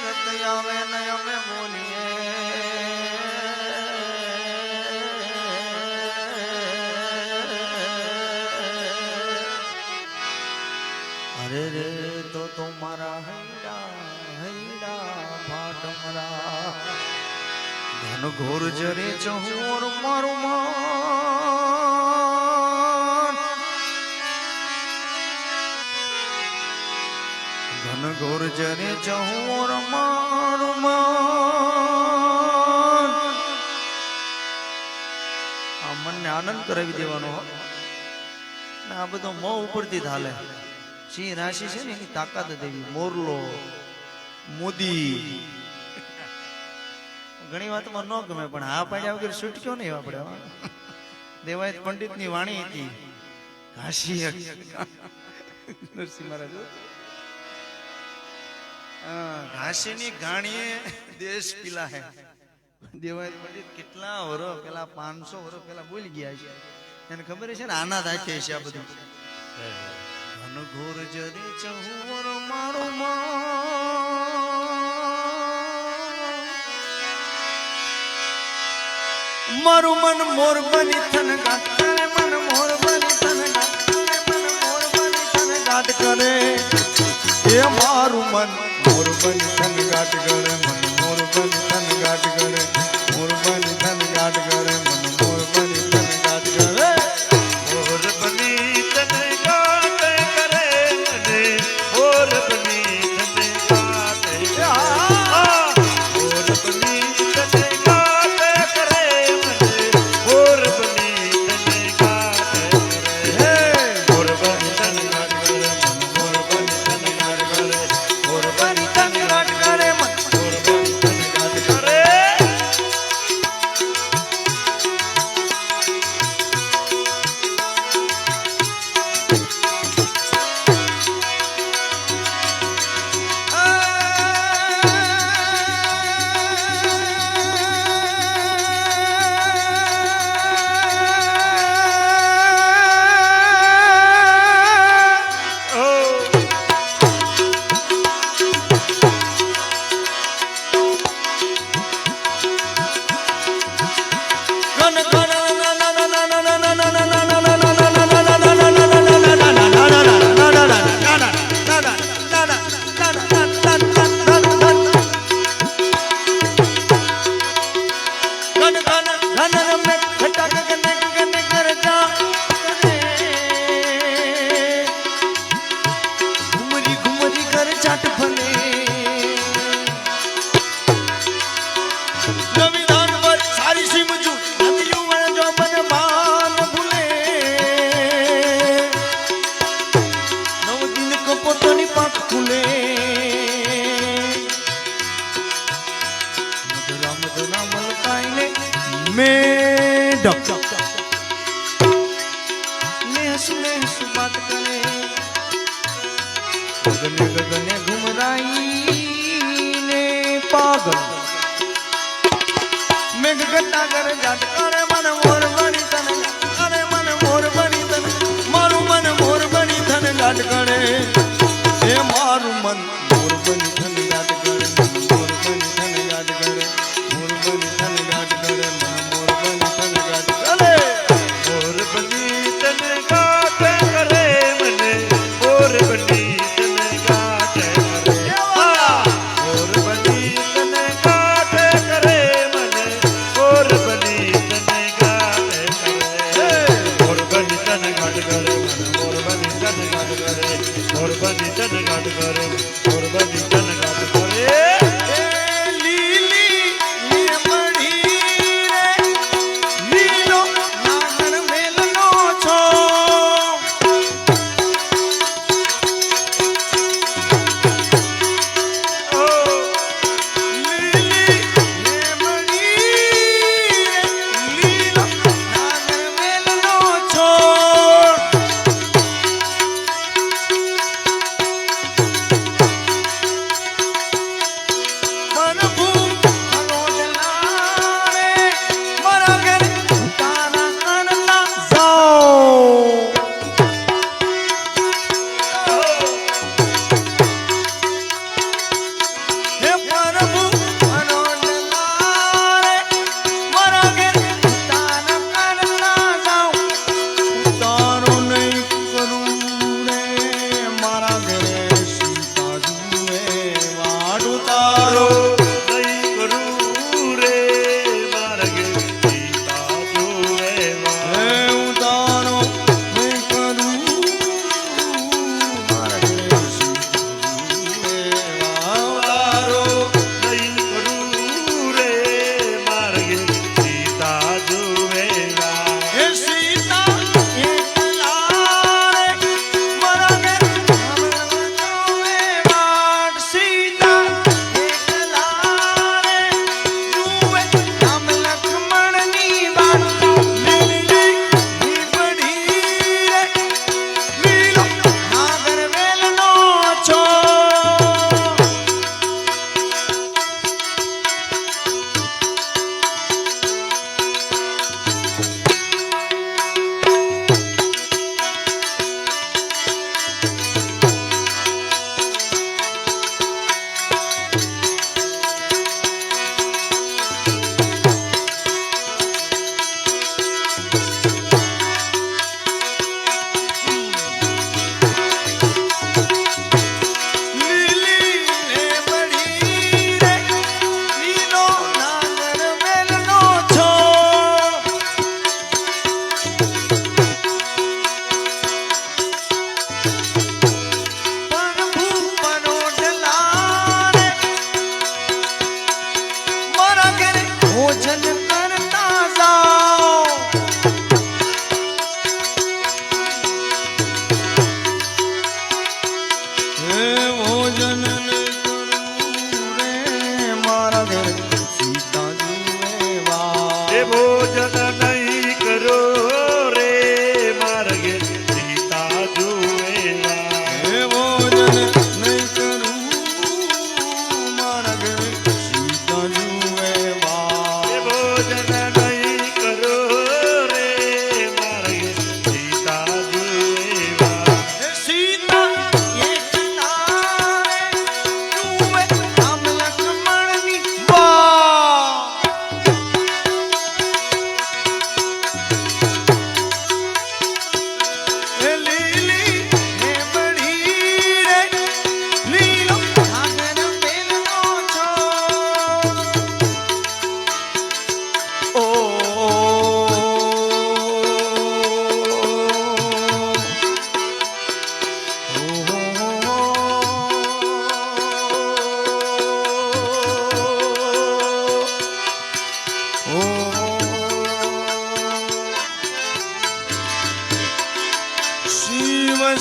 રતયા વે ને અમે બોલીએ અરે રે તો મારા હૈડા હૈડા ઘન ઘોર જરે ચહુર મારું મન ઘન ઘોર જરે ચહુર મારું મન આ મનને આનંદ કરાવી દેવાનો હો ને આ બધો મોં ઉપરથી હાલે સિંહ રાશિ છે ને એની તાકાત દેવી મોરલો મોદી ઘણી વાતમાં ન ગમે પણ હા પાડ્યા વગર છૂટક્યો નહીં આપણે દેવાયત પંડિત ની વાણી હતી કાશી નરસિંહ મહારાજ ઘાસી ની ગાણીએ દેશ પીલા હે દેવાયત પંડિત કેટલા વર્ષ પેલા 500 વર્ષ પેલા બોલી ગયા છે એને ખબર છે ને આના દાખે છે આ બધું ઘન ઘોર જરે ચહુર મારું મારું મન મોર બની થન ગાટ કરે મન મોર બની થન ગાટ કરે મન મોર બની થન ગાટ કરે એ મારું મન મોર બની થન ગાટ કરે મન મોર બની થન ગાટ કરે મોર બની થન ગાટ કરે મન મોર બની થન ગાટ કરે મોર બની તને ગાટ કરે મને મોર બની તને ગાટ કરે મોર બની તને ગાટ કરે મને મોર બની તને ગાટ કરે મોર બની તને ગાટ કરે મોર બની થન ગાટ કરે મોર બની થન ગાટ કરે મન મોર બની થન ગાટ કરે गगने गगने घुमराई ने पागल मेघ गट्टा कर जाट करे मन मोर बनी तन करे मन मोर बनी तन मारू मन मोर बनी तन जाट करे हे मारू मन मोर बनी तन जाट करे मन मोर बनी तन जाट करे मोर बनी तन जाट करे मन मोर बनी तन जाट करे मोर बनी तने गाट करे मने मोर बनी तने गाट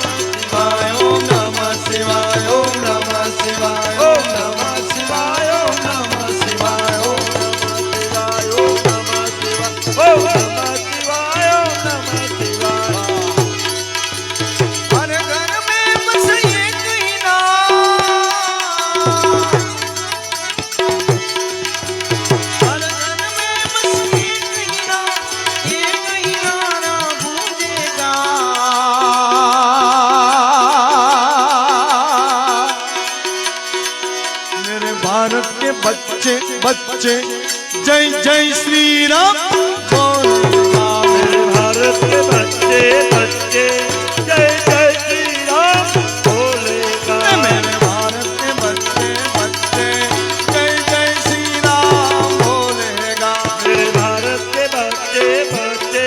શિવાય ઓમ નમઃ શિવાય ઓમ નમઃ શિવાય ઓમ નમઃ શિવાય ઓમ નમઃ શિવાય ઓમ हर घर में बस एक ही नाम, हर घर में बस एक ही नारा गूंजेगा। मेरे भारत के बच्चे बच्चे जय जय श्री राम बोलेगा। मेरे भारत के बच्चे बच्चे जय जय श्री राम बोलेगा। मेरे भारत के बच्चे बच्चे जय जय श्री राम बोलेगा। मेरे भारत के बच्चे बच्चे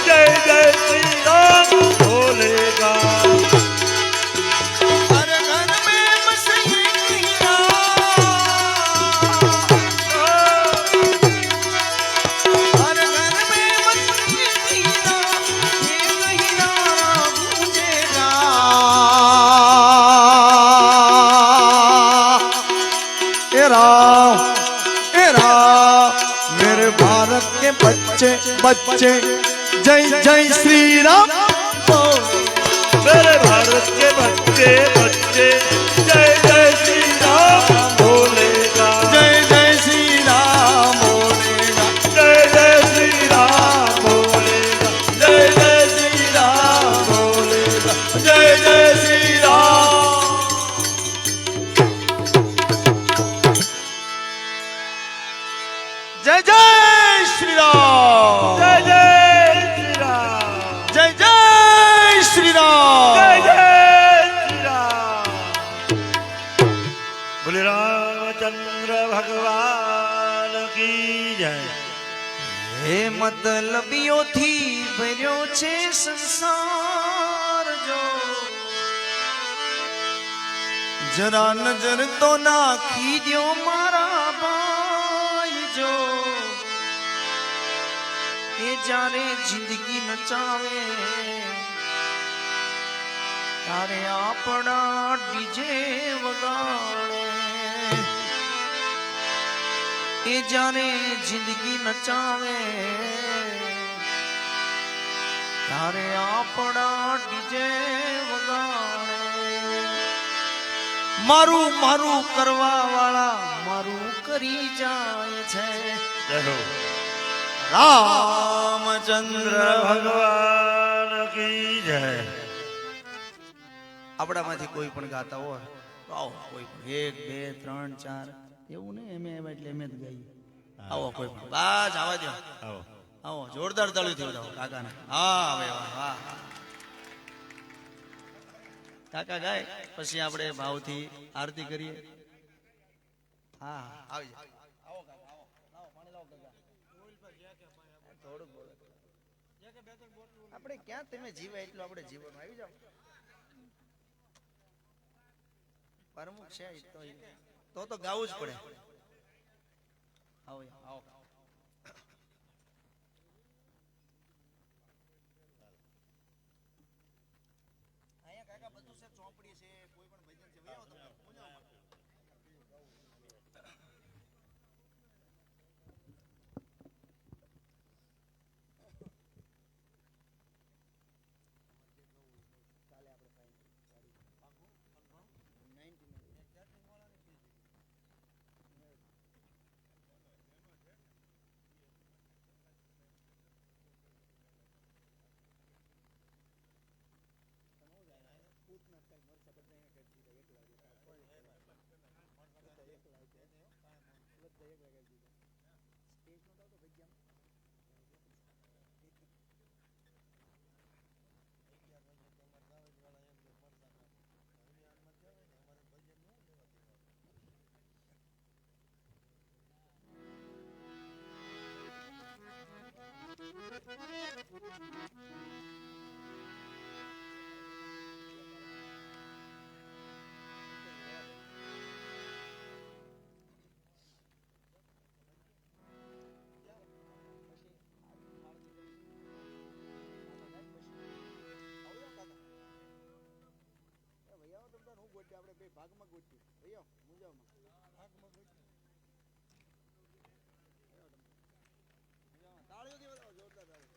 जय जय श्री राम बोलेगा। हर घर में बस एक ही नाम, हर घर में बस एक ही नारा गूंजेगा। ए राम मेरे भारत के बच्चे बच्चे जय जय श्री राम बोलेगा। मेरे भारत के बच्चे बच्चे जय जय श्री राम बोलेगा। जय जय श्री राम बोलेगा। जय जय श्री राम बोलेगा। जय जय श्री राम बोलेगा। जय जय श्री राम। जय जय श्री राम। जय जय श्री राम। जय जय श्री राम। जय जय श्री राम। बोले रामचंद्र भगवान की जय। હે મતલબીઓથી ભર્યો છે સંસાર જો જરા નજર તો નાખી દ્યો મારા ભાઈ જો એ જ્યારે જિંદગી નચાવે તારે આપણા ડીજે વગાડે એ જાને જિંદગી નચાવે તારે આપણા ડીજે વગાડે મારું મારું કરવા વાળા મારું કરી જાય છે જય હો રામચંદ્ર ભગવાન की जय। આપણામાંથી કોઈ પણ ગાતા હોય તો આવો કોઈ પણ 1 2 3 4 એવું નહીં એમ એટલે એમ જ ગાઈએ આવો કોઈ પણ બસ આવા દો આવો આવો જોરદાર તાળીથી બતાવો કાકાને હા હવે વાહ કાકા ગાય પછી આપણે ભાવથી આરતી કરીએ હા આવી જાઓ આવો કાકા આવો થોડુંક બોલો આપણે ક્યાં તમે જીવે એટલું આપણે જીવન આવી જાવ પ્રમુખ છે તો ગાવું જ પડે આવો આવો અહીંયા કાકા બધું છે ચોપડી છે કોઈ પણ ભજન છે ભાઈ આવો તમે આપણે બે ભાગમાં ગોઠવી ભૈયા મુંજાવમાં ભાગમાં ગોઠવી તાળીઓથી બતાવો જોરદાર તાળી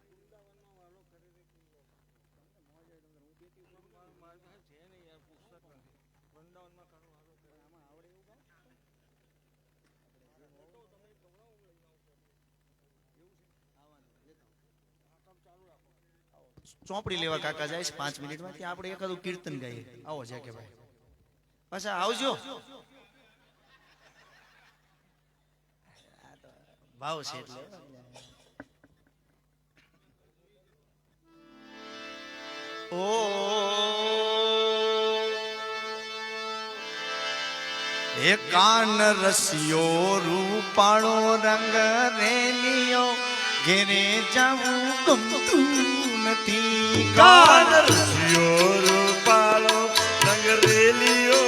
વૃંદાવનમાં વાલો ખરીદી મોજ આવી તમને હું દેતી મારી પાસે છે નહીં યાર પુસ્તક નથી વૃંદાવનમાં કાઢો વાલો આમાં આવડે એવું કામ આપણે તમે ગવડાવો લઈને આવો એવું છે આવવાનું લેતા આ કામ ચાલુ રાખો ચોપડી લેવા કાકા જાય 5 મિનિટમાં ત્યાં આપણે એકાદું કીર્તન ગાઈએ આવો છે કે ભાઈ પાછા આવજો ભાવ છે એટલે ઓ એ કાન રસિયો રૂપાળો રંગ રેલિયો ઘેરે જાવું ગમતું નથી કાન રસિયો રૂપાળો રંગ રેલિયો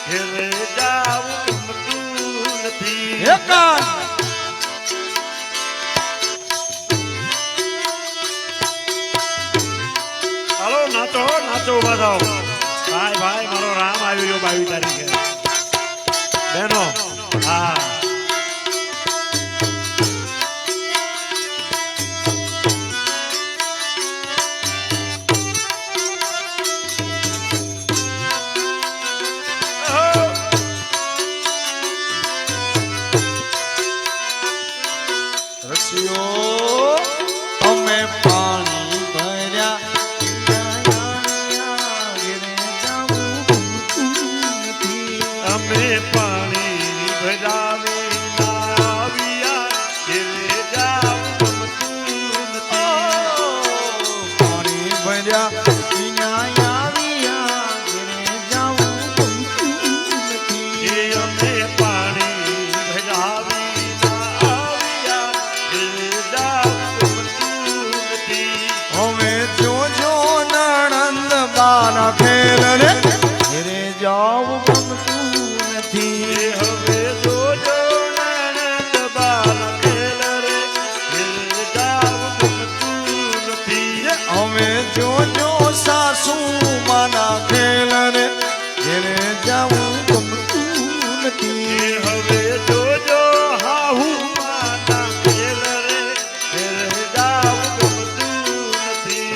ઘેરે જાવું ગમતું નથી હે કાન હાલો નાચો નાચો ઉભા થાઓ ભાઈ ભાઈ મારો રામ આવી ગયો 22 તારીખે બેનો હા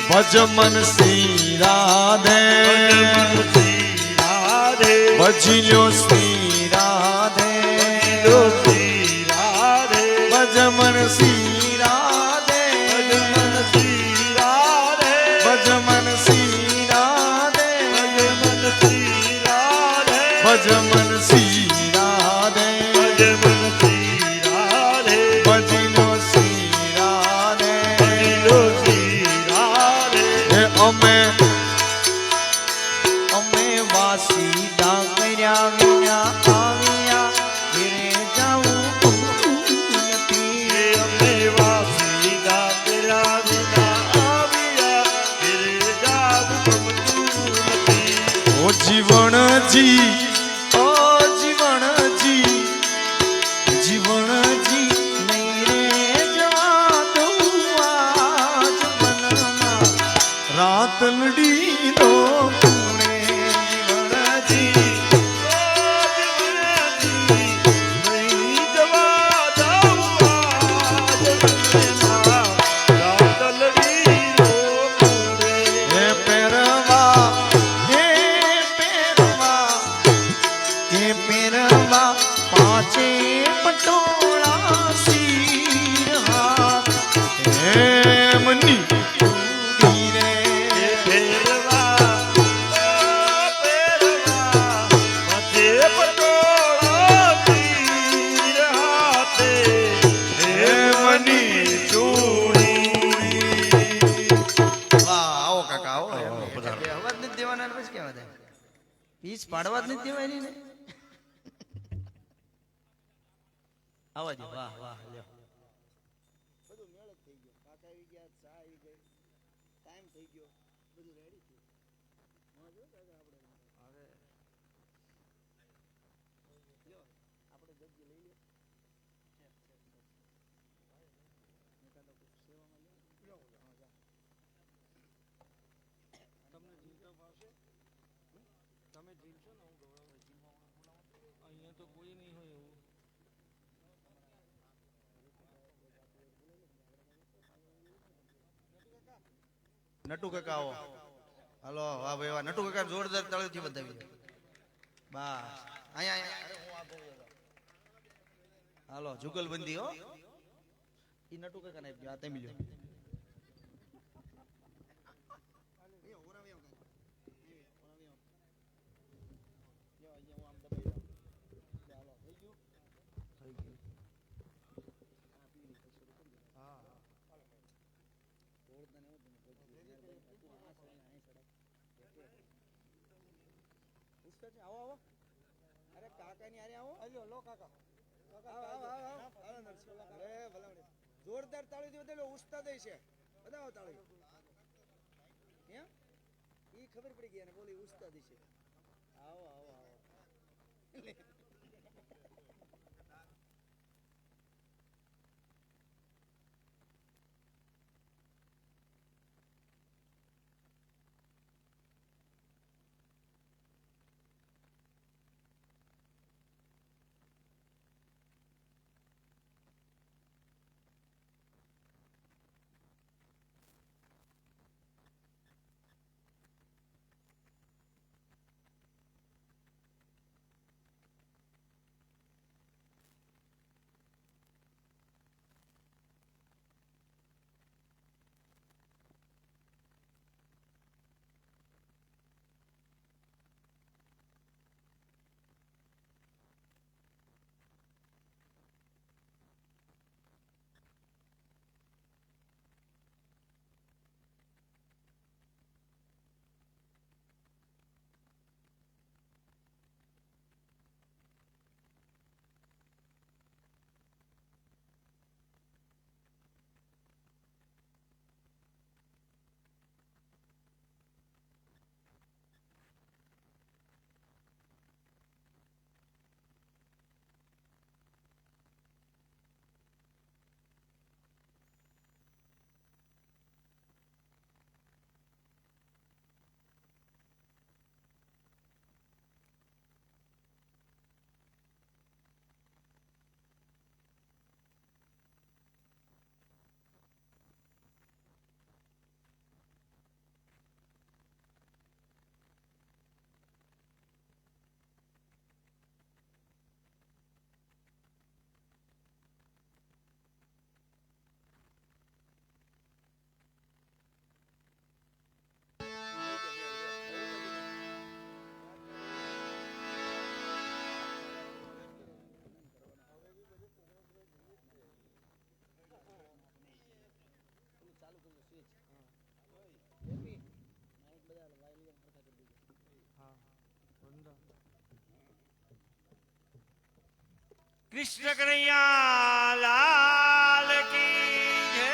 ભજમન શ્રી રાધે ભજલ્યો શ્રી રાધે ભજમન શ્રી રાધે ભજમન શ્રી રાધે ભજમન શ્રી રાધે ભજમન શ્રી રાધે ભજલ્યો શ્રી રાધે અમે વાસી ડાકર્યા વિના આવ્યા ઘરે જાવું જીવણજી ઓ જીવણજી જીવણજી નહીં રે જવા દઉં આજ મનમાં રાત લડી દો પૂણે જીવણજી હે પેરવા હે પેરવા પાંચે પટોળા શીર હાથ હે મની ઊડી રે હે મની ચૂડી વાહ આવો કાકા આવો પધારો. અવાજ નથી દેવાના ને પછી કેવા થાય પીચ પાડવા જ નથી દેવાની ને આવા દે વાહ વાહ લ્યો નટુ કાકા આવો હાલો વાહ ભાઈ વાહ નટુ કાકા જોરદાર તાળીઓથી વધાવી દો. બસ અહીંયા હાલો જુગલબંધી હો ઈ નટુ કાકા ને આપજો આ તમે લ્યો આવો આવો અરે કાકા ની આરે આવો આજો લો કાકા જોરદાર તાળી દે બધે ઉસ્તાદ છે બતાવો તાળી હે ઈ ખબર પડી ગઈ અને બોલી ઉસ્તાદ છે આવો આવો આવો કૃષ્ણ કનૈયા લાલ કી જય.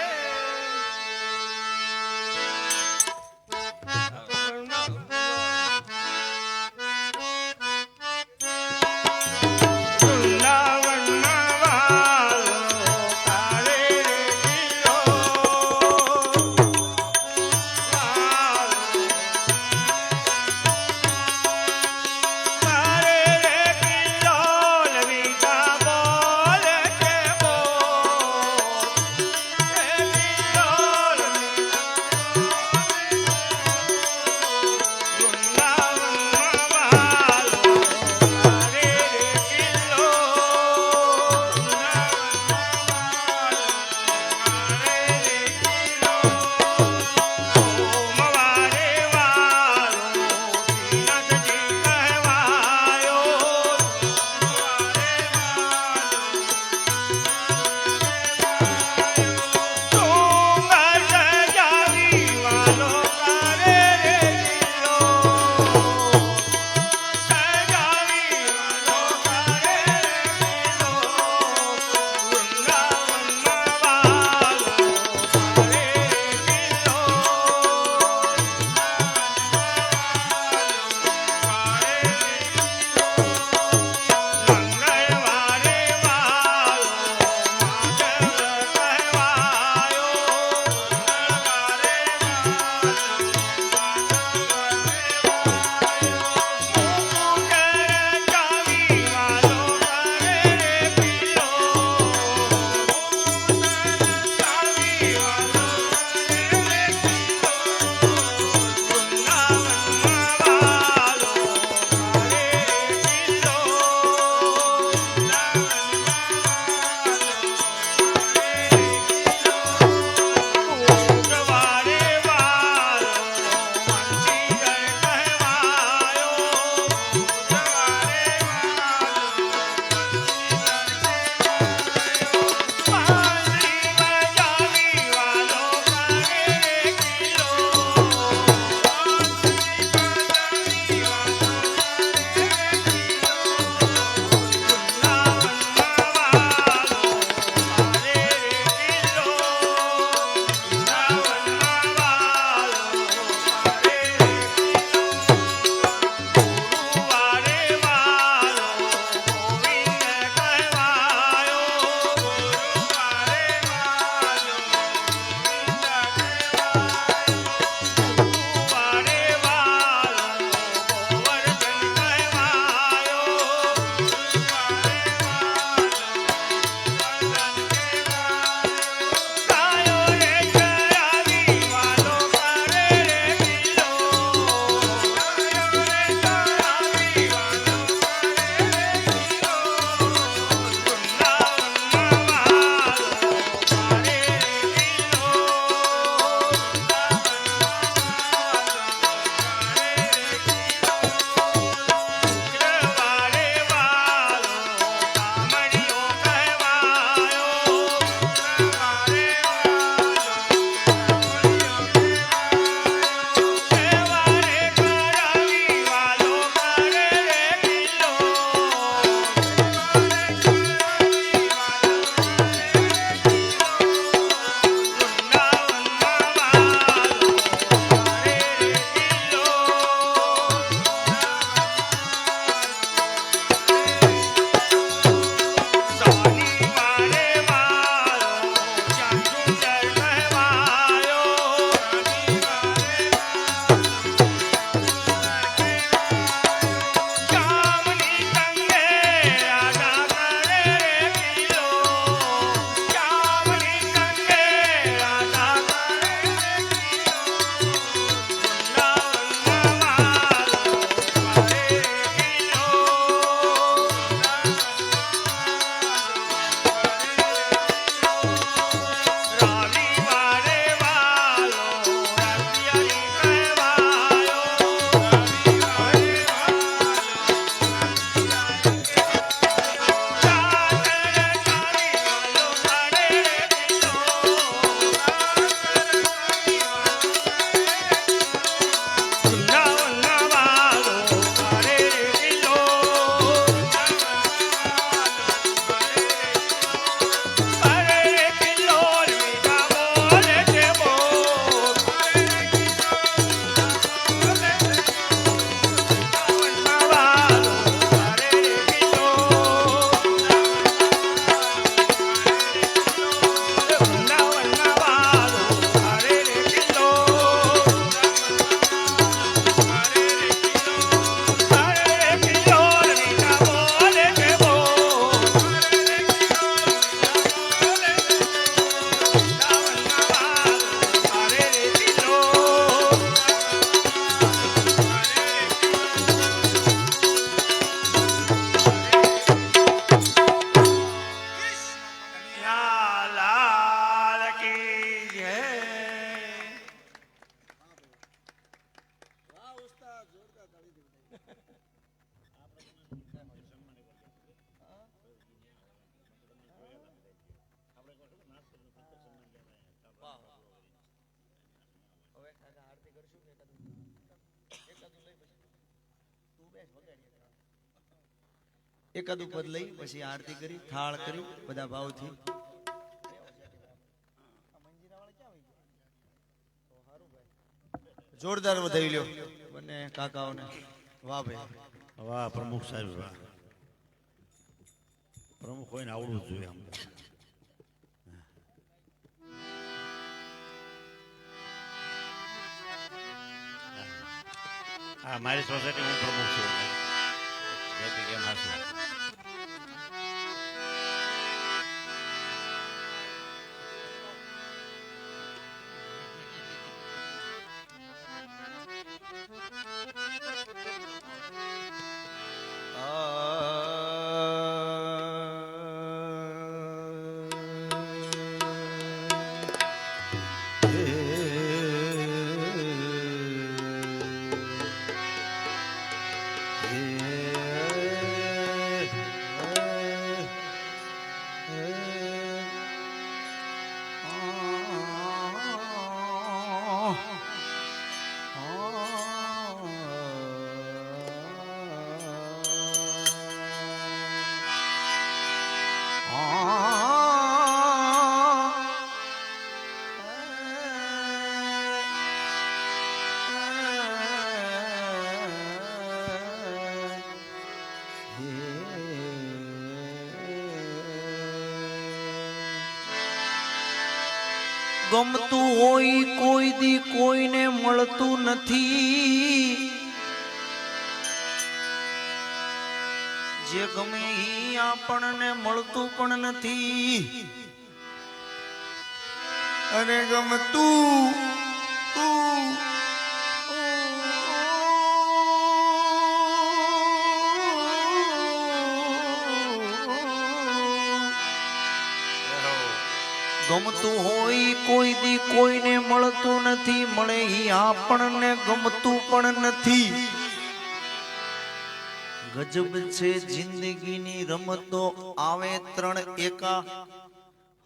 એકાદું પદ લઈ પછી આરતી કરી થાળ કરી બધા ભાવથી જોરદાર વધાવી લ્યો બંને કાકાઓને. વાહ ભાઈ વાહ પ્રમુખ સાહેબ વાહ. પ્રમુખ હોય ને આવડવું જ જોઈએ આમ. હા મારી સોસાયટી હું પ્રમુખ છું. જેપી કેમ હાસુ. ગમતું હોય કોઈ દી કોઈને મળતું નથી. જે ગમે ઈ આપણને મળતું પણ નથી. અને ગમતું ગમતું હોય કોઈ દી કોઈને મળતું નથી. મળે ઈ આપણને ગમતું પણ નથી. ગજબ છે જિંદગીની રમતો આવે ત્રણ એકા.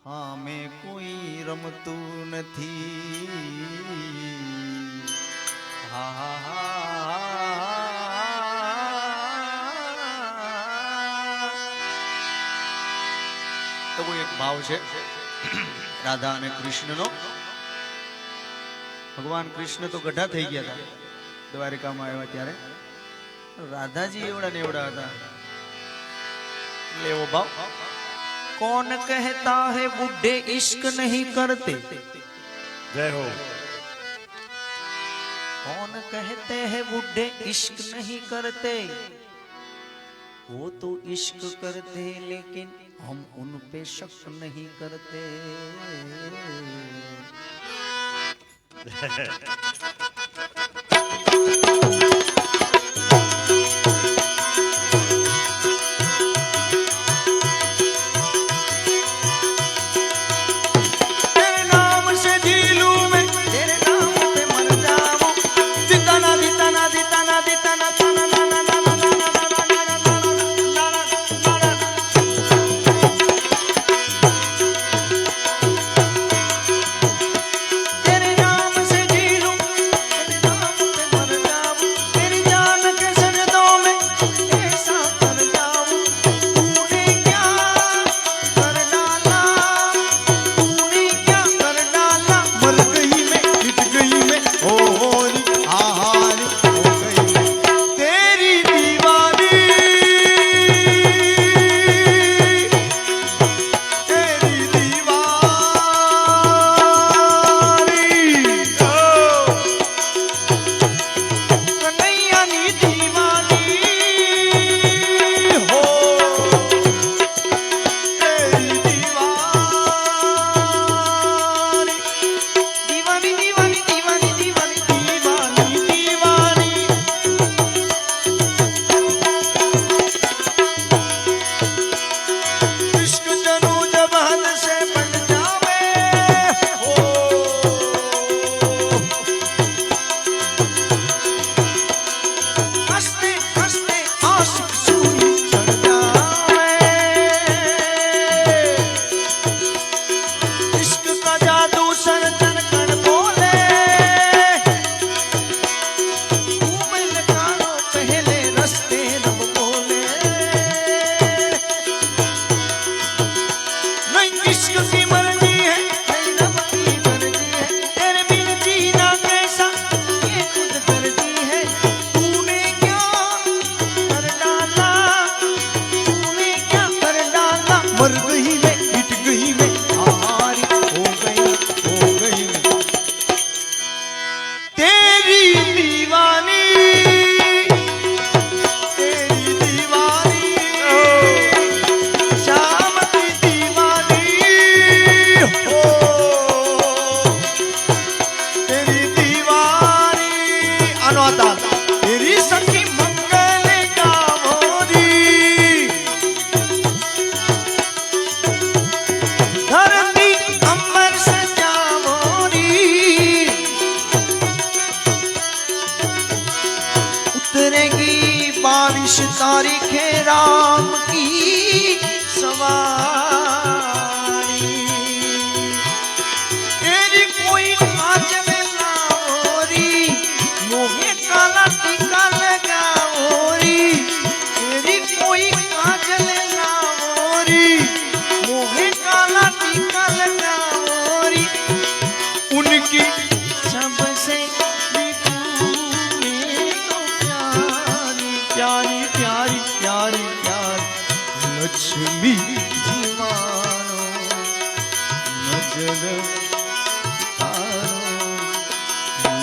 હા મેં કોઈ રમતું નથી. હા હા હા તો કોઈ એક ભાવ છે રાધા અને કૃષ્ણનો. ભગવાન કૃષ્ણ તો ગઢા થઈ ગયા હતા દ્વારિકામાં આવ્યા ત્યારે. રાધાજી એવડા ને એવડા હતા. એટલે એવો ભાવ. कौन कहता है बुढ़े इश्क नहीं करते. જય હો. कौन कहते हैं बुढ़े इश्क नहीं करते. वो तो इश्क करते लेकिन हम उन पे शक नहीं करते. तारीखे राम की सवारी तेरी कोई काजल लाओरी मोहे काला टीका लगाओरी तेरी कोई काजल लाओरी मोहे काला टीका लगाओरी उनकी सबसे लक्ष्मी जीवानो नजर तारो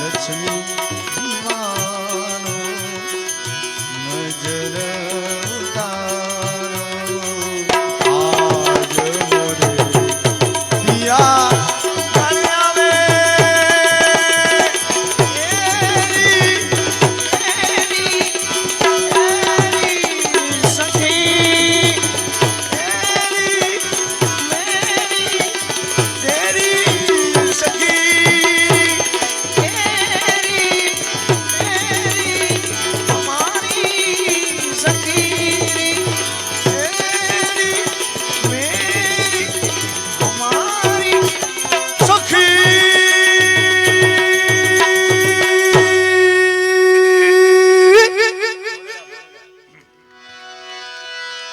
लक्ष्मी जीवानो नजर तारो आज मोरे दिया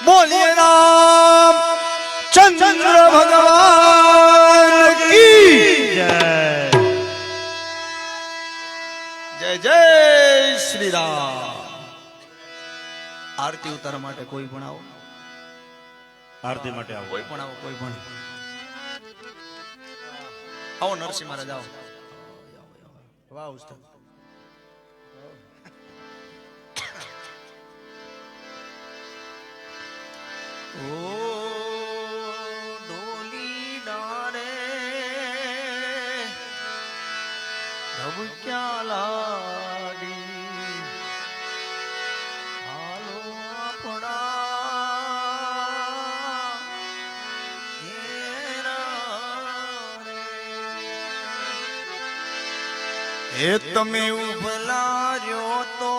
बोलिए राम चंद्र भगवान की जय जय जय श्री राम। आरती उतारવા માટે કોઈ પણ આવો આરતી માટે આવો કોઈ પણ આવો કોઈ પણ આવો નરસિંહ મહારાજ આવો વાહ ઉસ્તાદ ओ डोली डारे अब क्या लाडी हालो अपना हे तमे उभला रहो तो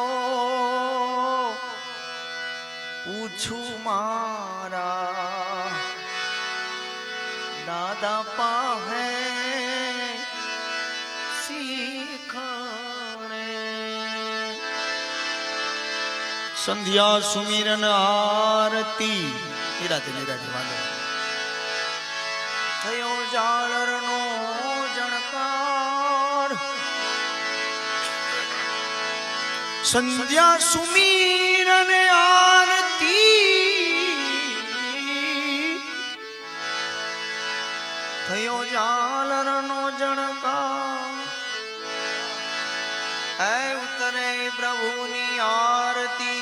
पूछू मारा दादा पाहे सीखने संध्या सुमिरन आरती निराते निराते वांदो थयो जालरनो जणकार संध्या सुमिरन आरती थयो जालरनो जणकार है उतरे प्रभुनी आरती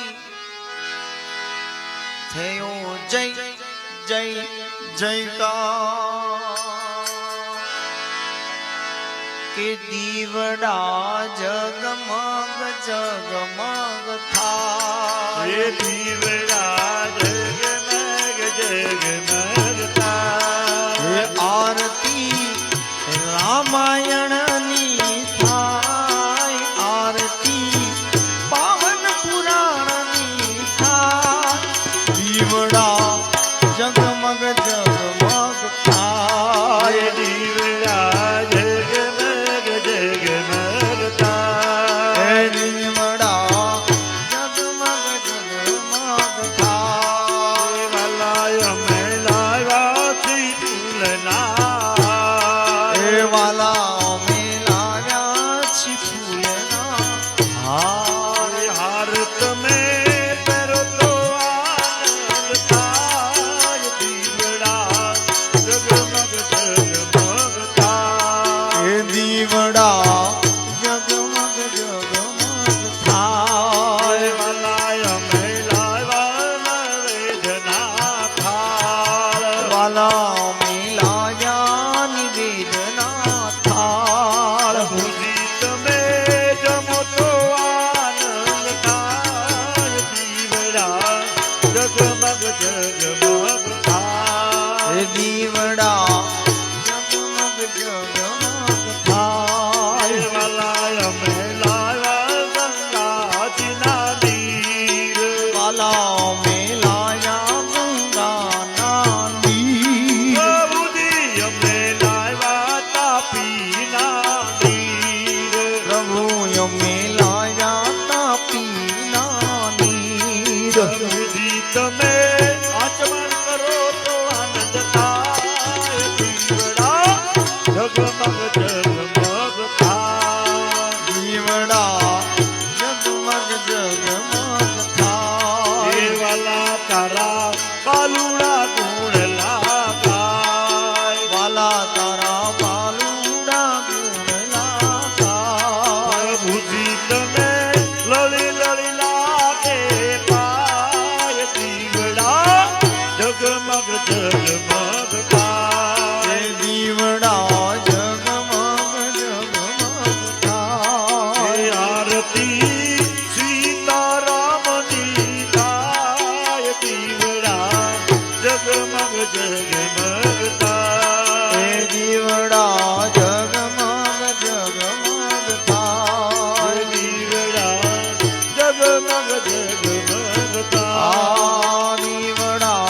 थयो जय जय जयकार के दीवड़ा जगमग जगमग था ये दीवड़ा जगमग जगमग था ये आरती रामायण नी थाय आरती पावन पुराण नी थाय दीवड़ा जगमग जगमग था ये दीवड़ा वाला અમે લાયા તાપીના નીર પ્રભુજી તમે આચમન કરો તો આનંદ થાય દીવડા જગમગ જગમગ થાય દીવડા જગમગ જગમગ થાય દેવાલા તારા બાલુડા ગુણ લાગાય વાલા તારા બાલુડા ગુણ લાગાય પ્રભુજી તમે લળી લળી લાગે પાય દીવડા જગમગ જગમગ થાય એ દીવડા જગમગ જગમગ થાય આરતી સીતારામની થાય દીવડા જગમગ જગમગ થાય એ દીવડા જગમગ જગમગ થાય દીવડા જગમગ જગમગ થાય આ દીવડા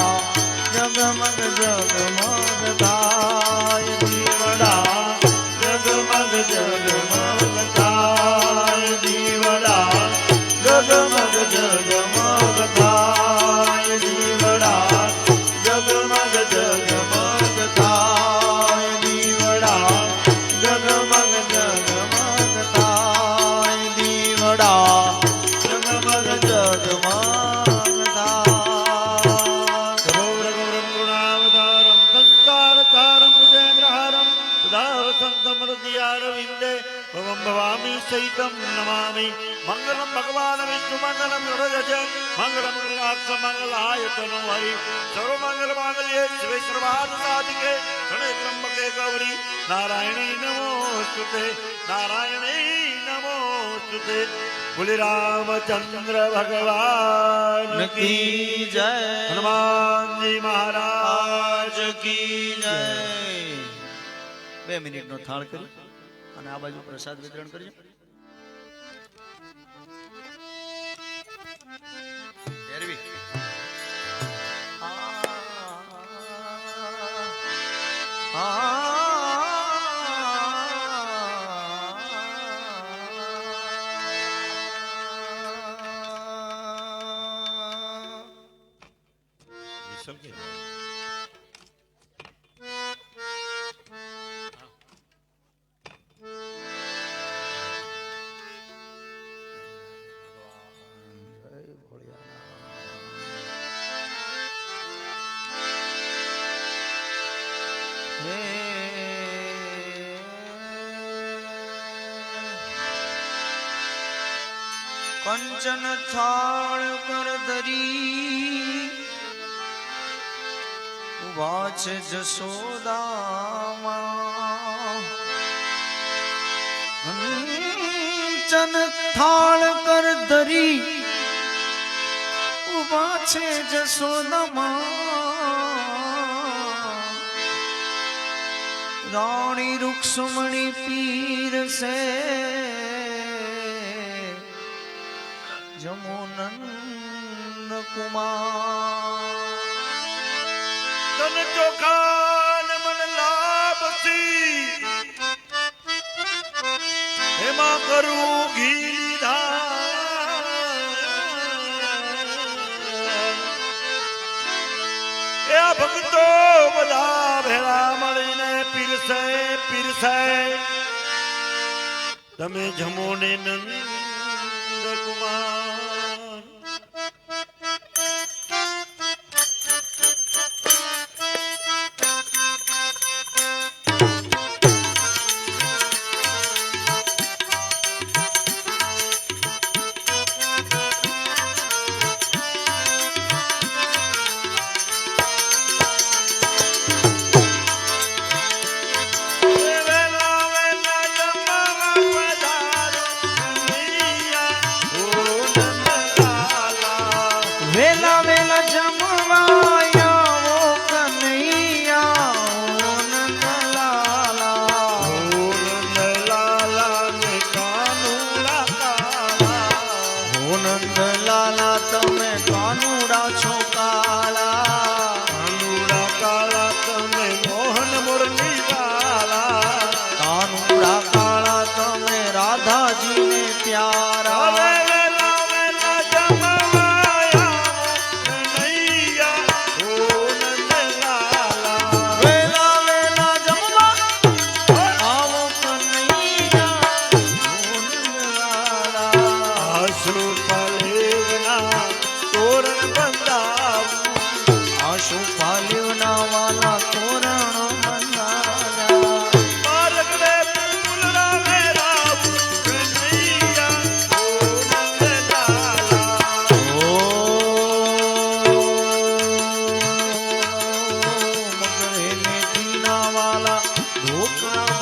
જગમગ જગમગ થાય દીવડા જગમગ જગમગ થાય દીવડા જગમગ જગમગ થાય દીવડા જગમગ જગમગ થાય દીવડા જગમગ જગમગ થાય દીવડા જગમગ જગમગ થાય ગૌરગૌરમ ગુણાવતારમ સંસારતારમ ભુજેન્દ્રહારમ સદા વસંતમ હૃદયારવિંદે ભવમ ભવામી સહિતમ નમામિ મંગલમ ભગવાન વિષ્ણુ મંગલમ ગરુડધ્વજ મંગલમ ગરુડાક્ષ મંગલાયતનો હરિ સર્વમંગલ માંગલ્યે શિવે સર્વાર્થ સાધિકે શરણે ત્રંબકે ગૌરી નારાયણી નમોસ્તુતે નારાયણી નમોસ્તુતે બોલે રામચંદ્ર ભગવાન કી જય હનુમાનજી મહારાજ આજ કી જય 2 મિનિટનો થાળ કરી અને આ બાજુ પ્રસાદ વિતરણ કરજો એરવી કંચન થાળ પર ધરી ઉભા છે જશોદામાં કંચન થાળ કર ધરી ઉભા છે જશોદામાં રાણી રૂક્ષ્મણી પીર સે જમુનંદ કુમાર તન ચોખાન મન લાભસી એમાં કરું ઘી એ ભક્તો બધા ભેળા મળીને પીરસે પીરસે તમે જમો ને નંદ કુમાર Oh પ્યારા હવે વેલા વેલા જમવાયા કનૈયા ઓ નંદલાલા વેલા વેલા જમવા આવો કનૈયા આશુ પાલેવના તોરણ બંધાવું આશુ પાલ્યુના વાલા તોરણ બંધાવ્યા માર્ગને ફૂલડા વેરાવું કનૈયા ઓ નંદલાલા મગરે મેથીના વાલા ઢોકળા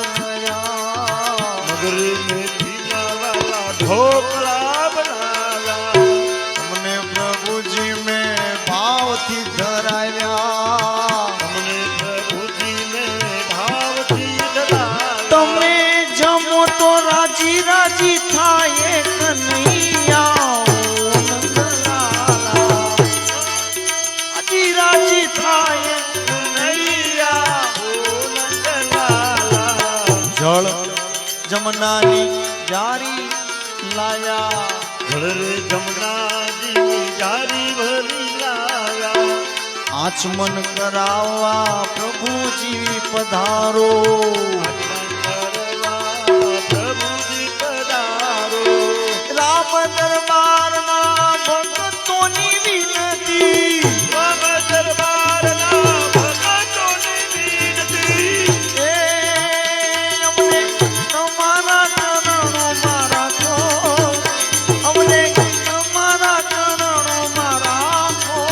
બનાવ્યા મગરે મેથીના વાલા ઢોકળા બનાવ્યા અમને પ્રભુજી મેં ભાવથી ધરાવ્યા અમને પ્રભુજીને ભાવથી ધરાવ્યા તમે જમો તો રાજી રાજી થાય કનૈયા ઓ નંદલાલા રાજી રાજી થાય કનૈયા ઓ નંદલાલા જળ જમનાની જારી લાયા ઘરે જમનાજી જારી ભરી લાયા આચમન કરાવવા પ્રભુજી પધારો પ્રભુજી પધારો રામ દરબારના ભક્તોની વિનતી રામ દરબારના ભક્તોની વિનતી એ અમને તમારા ચરણોમાં રાખો અમને તમારા ચરણોમાં રાખો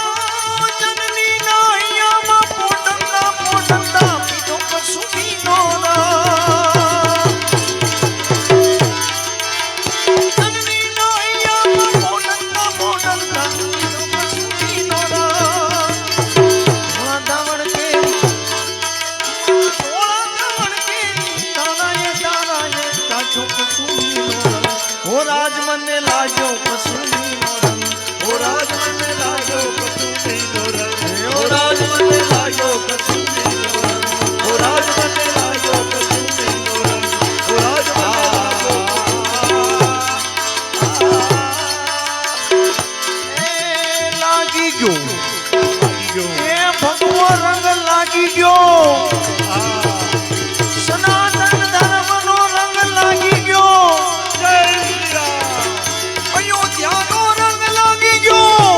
જનની ના અહીંયામાં પોટંડા પીધો કસુબીનો જનની ના અહીંયામાં પોટંડા પીધો કસુબીનો થોડા ધાવણ કે તારાએ કાચો કસુબીનો હો રાજ મને લાગ્યો કસુબીનો રંગ ઓ રાજ મને લાગ્યો કસુંબીનો રંગ હો રાજ મને લાગ્યો કસુબીનો રંગ ઓ રાજ મને લાગ્યો કસુંબીનો રંગ ઓ રાજ મને લાગ્યો એ લાગી ગયો લાગ્યો એ ભગવો રંગ લાગી ગયો સનાતન ધર્મનો રંગ લાગી ગયો જય શ્રી રામ અયોધ્યાનો રંગ લાગી ગયો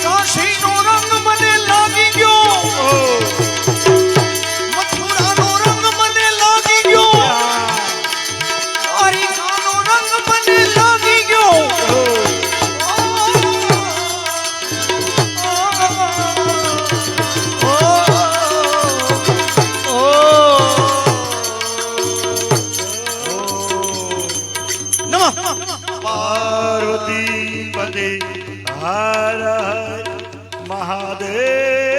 કાશીનો રંગ મને લાગી ગયો મથુરાનો રંગ મને લાગી ગયો દ્વારિકાનો રંગ મને લાગી ગયો પાર્વતી પદે હર હર મહાદેવ